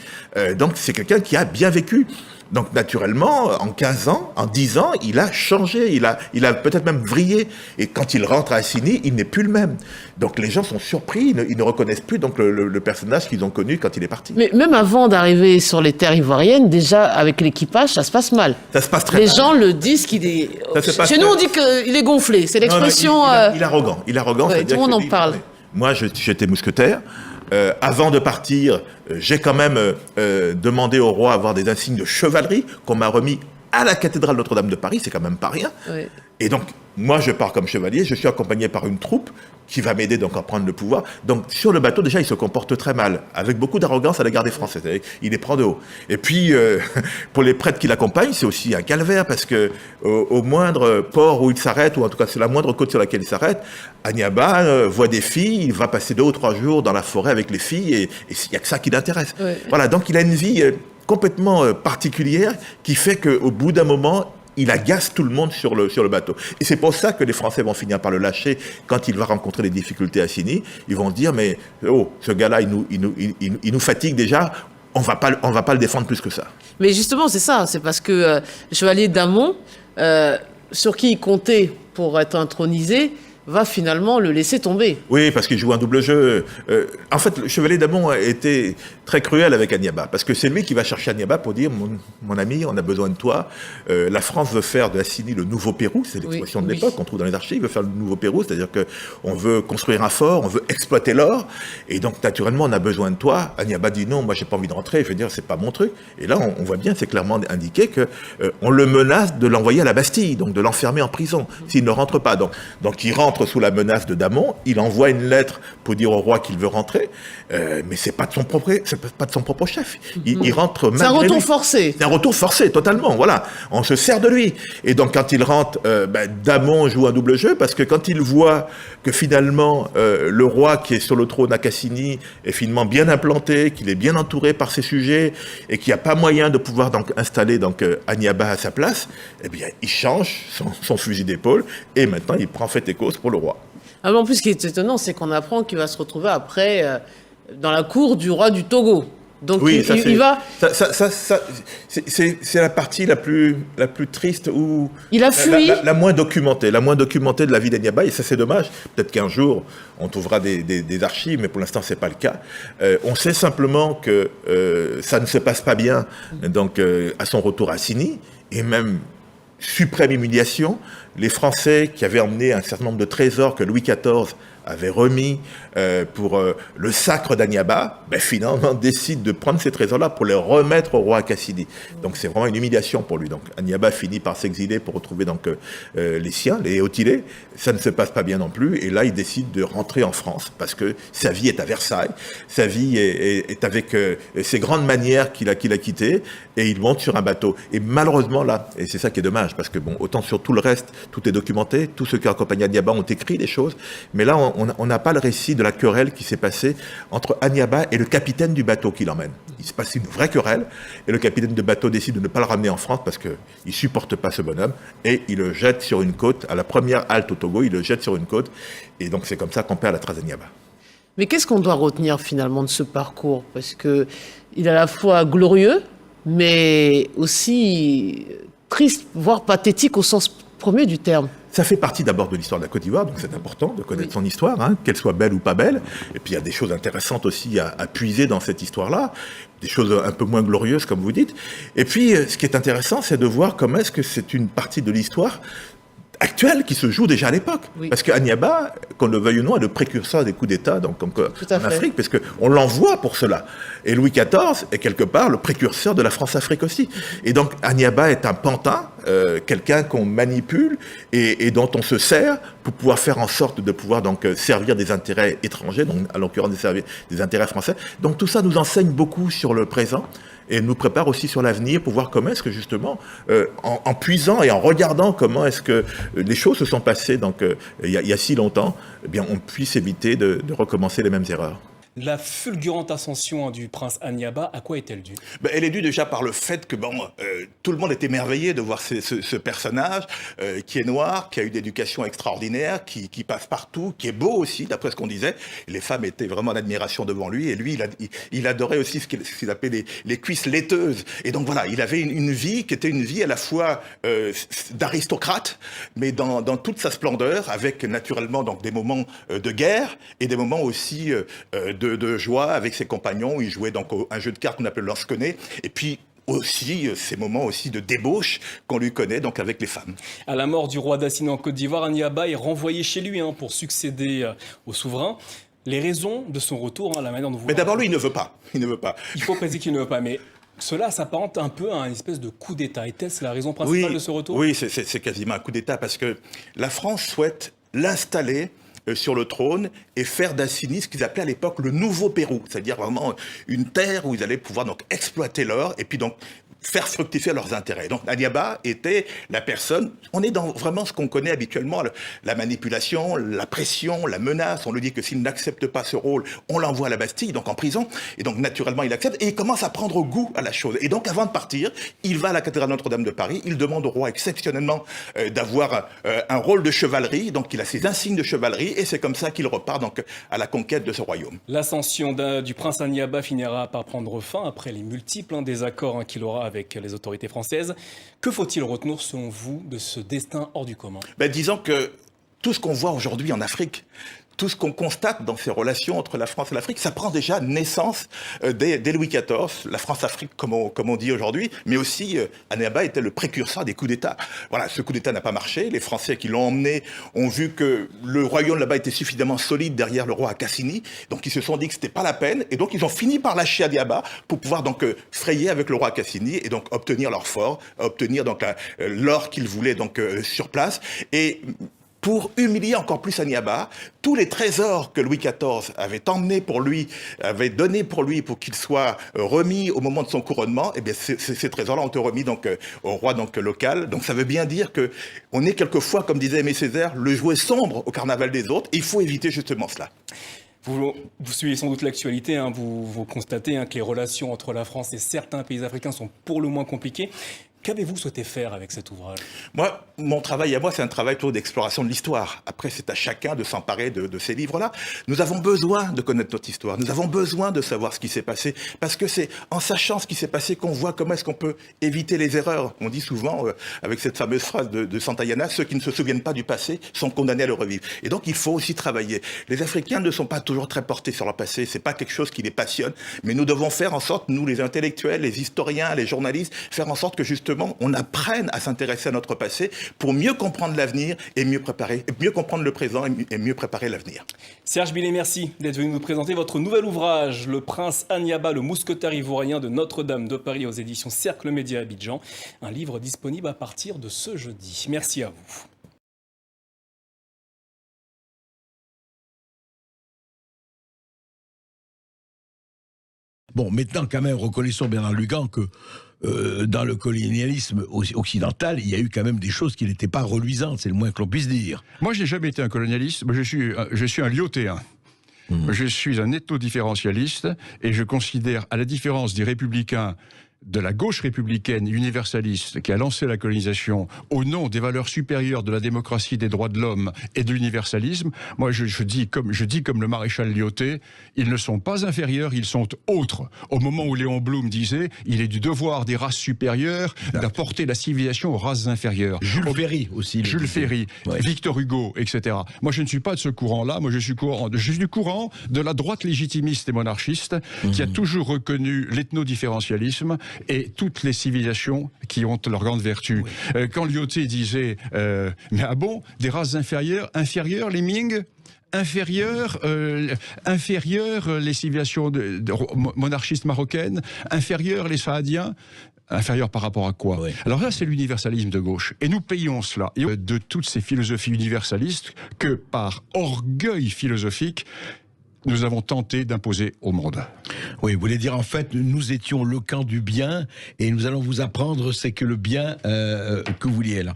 Donc c'est quelqu'un qui a bien vécu. Donc naturellement, en 15 ans, en 10 ans, il a changé, il a peut-être même vrillé. Et quand il rentre à Assigny, il n'est plus le même. Donc les gens sont surpris, ils ne reconnaissent plus donc le personnage qu'ils ont connu quand il est parti. Mais même avant d'arriver sur les terres ivoiriennes, déjà avec l'équipage, ça se passe mal. Ça se passe très mal. Les gens le disent qu'il est... Chez nous, on dit qu'il est gonflé. C'est l'expression... Il est arrogant. Il est arrogant. Ouais, tout le monde en parle. Moi, j'étais mousquetaire. Avant de partir, j'ai quand même demandé au roi d'avoir des insignes de chevalerie qu'on m'a remis à la cathédrale Notre-Dame de Paris, c'est quand même pas rien. Oui. Et donc, moi, je pars comme chevalier, je suis accompagné par une troupe qui va m'aider donc à prendre le pouvoir. Donc, sur le bateau, déjà, il se comporte très mal, avec beaucoup d'arrogance à l'égard des Français. Il les prend de haut. Et puis, pour les prêtres qui l'accompagnent, c'est aussi un calvaire, parce que au moindre port où il s'arrête, ou en tout cas, c'est la moindre côte sur laquelle il s'arrête, Aniaba voit des filles, il va passer 2 ou 3 jours dans la forêt avec les filles, et il n'y a que ça qui l'intéresse. Oui. Voilà, donc il a une vie complètement particulière qui fait qu'au bout d'un moment, il agace tout le monde sur le bateau. Et c'est pour ça que les Français vont finir par le lâcher quand il va rencontrer des difficultés à Assigny. Ils vont se dire, mais ce gars-là, il nous fatigue déjà, on va pas le défendre plus que ça. Mais justement, c'est ça, c'est parce que le chevalier d'Amont, sur qui il comptait pour être intronisé, va finalement le laisser tomber. Oui, parce qu'il joue un double jeu. En fait, le chevalier d'Amont a été très cruel avec Aniaba, parce que c'est lui qui va chercher Aniaba pour dire « Mon ami, on a besoin de toi. La France veut faire de Assigny le nouveau Pérou », c'est l'expression de l'époque, qu'on trouve dans les archives, il veut faire le nouveau Pérou, c'est-à-dire qu'on veut construire un fort, on veut exploiter l'or, et donc naturellement, on a besoin de toi. Aniaba dit « Non, moi j'ai pas envie de rentrer, je veux dire, c'est pas mon truc ». Et là, on voit bien, c'est clairement indiqué qu'on le menace de l'envoyer à la Bastille, donc de l'enfermer en prison, s'il ne rentre pas. Donc il rentre sous la menace de Damon, il envoie une lettre pour dire au roi qu'il veut rentrer, mais c'est pas de son propre chef. Il rentre malgré lui. C'est un retour forcé. C'est un retour forcé, totalement, voilà. On se sert de lui. Et donc quand il rentre, Damon joue un double jeu, parce que quand il voit que finalement le roi qui est sur le trône à Cassigny est finalement bien implanté, qu'il est bien entouré par ses sujets, et qu'il n'y a pas moyen de pouvoir donc installer Aniaba à sa place, eh bien il change son fusil d'épaule, et maintenant il prend fait et cause pour le roi. Ah, en plus, ce qui est étonnant, c'est qu'on apprend qu'il va se retrouver après dans la cour du roi du Togo. Donc oui, il va... c'est la partie la plus triste, où il a fui. La moins documentée de la vie d'Aniaba, et ça c'est dommage. Peut-être qu'un jour on trouvera des archives, mais pour l'instant c'est pas le cas. On sait simplement que ça ne se passe pas bien donc à son retour à Assigny, et même suprême humiliation, les Français qui avaient emmené un certain nombre de trésors que Louis XIV avait remis pour le sacre d'Aniaba, finalement décide de prendre ces trésors-là pour les remettre au roi Cassini. Donc c'est vraiment une humiliation pour lui. Donc Aniaba finit par s'exiler pour retrouver les siens, les Autilés. Ça ne se passe pas bien non plus. Et là, il décide de rentrer en France parce que sa vie est à Versailles. Sa vie est avec ces grandes manières qu'il a quittées. Et il monte sur un bateau. Et malheureusement là, et c'est ça qui est dommage, parce que autant sur tout le reste, tout est documenté, tous ceux qui accompagnaient Aniaba ont écrit des choses, mais là, on n'a pas le récit de la querelle qui s'est passée entre Aniaba et le capitaine du bateau qui l'emmène. Il s'est passé une vraie querelle, et le capitaine de bateau décide de ne pas le ramener en France parce qu'il ne supporte pas ce bonhomme, et il le jette sur une côte. À la première halte au Togo, il le jette sur une côte, et donc c'est comme ça qu'on perd la trace d'Aniaba. Mais qu'est-ce qu'on doit retenir finalement de ce parcours? Parce qu'il est à la fois glorieux, mais aussi triste, voire pathétique au sens premier du terme. Ça fait partie d'abord de l'histoire de la Côte d'Ivoire, donc c'est important de connaître son histoire, qu'elle soit belle ou pas belle. Et puis il y a des choses intéressantes aussi à puiser dans cette histoire-là, des choses un peu moins glorieuses, comme vous dites. Et puis ce qui est intéressant, c'est de voir comment est-ce que c'est une partie de l'histoire actuelle qui se joue déjà à l'époque. Oui. Parce qu'Aniaba, qu'on le veuille ou non, est le précurseur des coups d'État en Afrique, parce qu'on l'envoie pour cela. Et Louis XIV est quelque part le précurseur de la France-Afrique aussi. Et donc Aniaba est un pantin, quelqu'un qu'on manipule et dont on se sert pour pouvoir faire en sorte de pouvoir servir des intérêts étrangers, donc à l'occurrence des intérêts français. Donc tout ça nous enseigne beaucoup sur le présent. et nous prépare aussi sur l'avenir pour voir comment est-ce que justement, en puisant et en regardant comment est-ce que les choses se sont passées donc, il y a si longtemps, eh bien, on puisse éviter de recommencer les mêmes erreurs. La fulgurante ascension du prince Aniaba, à quoi est-elle due? Elle est due déjà par le fait que tout le monde est émerveillé de voir ce personnage qui est noir, qui a eu une éducation extraordinaire, qui passe partout, qui est beau aussi, d'après ce qu'on disait. Les femmes étaient vraiment en admiration devant lui, et lui, il adorait aussi ce qu'il appelait les cuisses laiteuses. Et donc voilà, il avait une vie qui était une vie à la fois d'aristocrate, mais dans toute sa splendeur, avec naturellement donc des moments de guerre et des moments aussi de joie avec ses compagnons, où il jouait donc un jeu de cartes qu'on appelle lansquenet, et puis aussi ces moments aussi de débauche qu'on lui connaît donc avec les femmes. À la mort du roi d'Assini en Côte d'Ivoire, Aniaba est renvoyé chez lui pour succéder au souverain. Les raisons de son retour, la manière dont vous... Mais d'abord lui, il ne veut pas. Il ne veut pas. Il faut préciser qu'il ne veut pas, mais... Cela s'apparente un peu à une espèce de coup d'État. Était-ce la raison principale de ce retour? Oui, c'est quasiment un coup d'État, parce que la France souhaite l'installer sur le trône et faire d'Assini ce qu'ils appelaient à l'époque le nouveau Pérou, c'est-à-dire vraiment une terre où ils allaient pouvoir donc exploiter l'or et puis donc faire fructifier leurs intérêts. Donc Aniaba était la personne, on est dans vraiment ce qu'on connaît habituellement, la manipulation, la pression, la menace. On lui dit que s'il n'accepte pas ce rôle, on l'envoie à la Bastille, donc en prison. Et donc naturellement il accepte et il commence à prendre goût à la chose. Et donc avant de partir, il va à la cathédrale Notre-Dame de Paris, il demande au roi exceptionnellement d'avoir un rôle de chevalerie, donc il a ses insignes de chevalerie et c'est comme ça qu'il repart donc à la conquête de ce royaume. L'ascension du prince Aniaba finira par prendre fin après les multiples désaccords qu'il aura avec les autorités françaises. Que faut-il retenir selon vous de ce destin hors du commun? Disons que tout ce qu'on voit aujourd'hui en Afrique, tout ce qu'on constate dans ces relations entre la France et l'Afrique, ça prend déjà naissance dès Louis XIV, la France-Afrique comme on dit aujourd'hui, mais aussi Aniaba était le précurseur des coups d'État. Voilà, ce coup d'État n'a pas marché, les Français qui l'ont emmené ont vu que le royaume là-bas était suffisamment solide derrière le roi Cassini, donc ils se sont dit que c'était pas la peine, et donc ils ont fini par lâcher Aniaba pour pouvoir donc frayer avec le roi Cassini et donc obtenir leur fort, obtenir donc l'or qu'ils voulaient donc sur place. Et pour humilier encore plus Aniaba, tous les trésors que Louis XIV avait emmenés pour lui, avait donnés pour lui pour qu'il soit remis au moment de son couronnement, eh bien ces trésors-là ont été remis donc au roi donc local. Donc ça veut bien dire que on est quelquefois, comme disait Aimé Césaire, le jouet sombre au carnaval des autres. Et il faut éviter justement cela. Vous suivez sans doute l'actualité, vous constatez que les relations entre la France et certains pays africains sont pour le moins compliquées. Qu'avez-vous souhaité faire avec cet ouvrage? Moi, mon travail à moi, c'est un travail plutôt d'exploration de l'histoire. Après, c'est à chacun de s'emparer de ces livres-là. Nous avons besoin de connaître notre histoire. Nous avons besoin de savoir ce qui s'est passé. Parce que c'est en sachant ce qui s'est passé qu'on voit comment est-ce qu'on peut éviter les erreurs. On dit souvent, avec cette fameuse phrase de Santayana, ceux qui ne se souviennent pas du passé sont condamnés à le revivre. Et donc, il faut aussi travailler. Les Africains ne sont pas toujours très portés sur leur passé. C'est pas quelque chose qui les passionne. Mais nous devons faire en sorte, nous, les intellectuels, les historiens, les journalistes, faire en sorte que justement, on apprenne à s'intéresser à notre passé pour mieux comprendre l'avenir et mieux comprendre le présent et mieux préparer l'avenir. Serge Billet, merci d'être venu nous présenter votre nouvel ouvrage, Le Prince Aniaba, le mousquetaire ivoirien de Notre-Dame de Paris aux éditions Cercle Média Abidjan. Un livre disponible à partir de ce jeudi. Merci à vous. Bon, maintenant, quand même, reconnaissons Bernard Lugan que dans le colonialisme occidental, il y a eu quand même des choses qui n'étaient pas reluisantes, c'est le moins que l'on puisse dire. Moi, je n'ai jamais été un colonialiste, je suis un lyotéen. Je suis un ethno-différentialiste et je considère, à la différence des républicains de la gauche républicaine universaliste qui a lancé la colonisation au nom des valeurs supérieures de la démocratie, des droits de l'homme et de l'universalisme, moi je dis comme le maréchal Lyautey, ils ne sont pas inférieurs, ils sont autres. Au moment où Léon Blum disait, il est du devoir des races supérieures d'apporter la civilisation aux races inférieures. Jules Ferry aussi. Jules Ferry, ouais. Victor Hugo, etc. Moi je ne suis pas de ce courant-là, moi je suis du courant de la droite légitimiste et monarchiste qui a toujours reconnu l'ethno-différentialisme et toutes les civilisations qui ont leur grande vertu. Oui. Quand Lyautey disait mais ah bon, des races inférieures, les Ming, inférieures les civilisations monarchistes marocaines, inférieures les Saadiens. Inférieur par rapport à quoi? Oui. Alors là, c'est l'universalisme de gauche. Et nous payons cela de toutes ces philosophies universalistes que, par orgueil philosophique, nous avons tenté d'imposer au monde. Oui, vous voulez dire en fait, nous étions le camp du bien et nous allons vous apprendre c'est que le bien que vous vouliez là.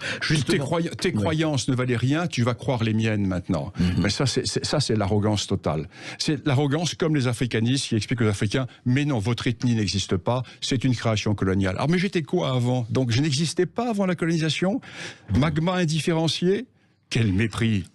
Tes croyances ne valaient rien, tu vas croire les miennes maintenant. Mais ça, c'est l'arrogance totale. C'est l'arrogance comme les africanistes qui expliquent aux Africains, mais non, votre ethnie n'existe pas, c'est une création coloniale. Alors mais j'étais quoi avant? Donc je n'existais pas avant la colonisation? Magma indifférencié? Quel mépris!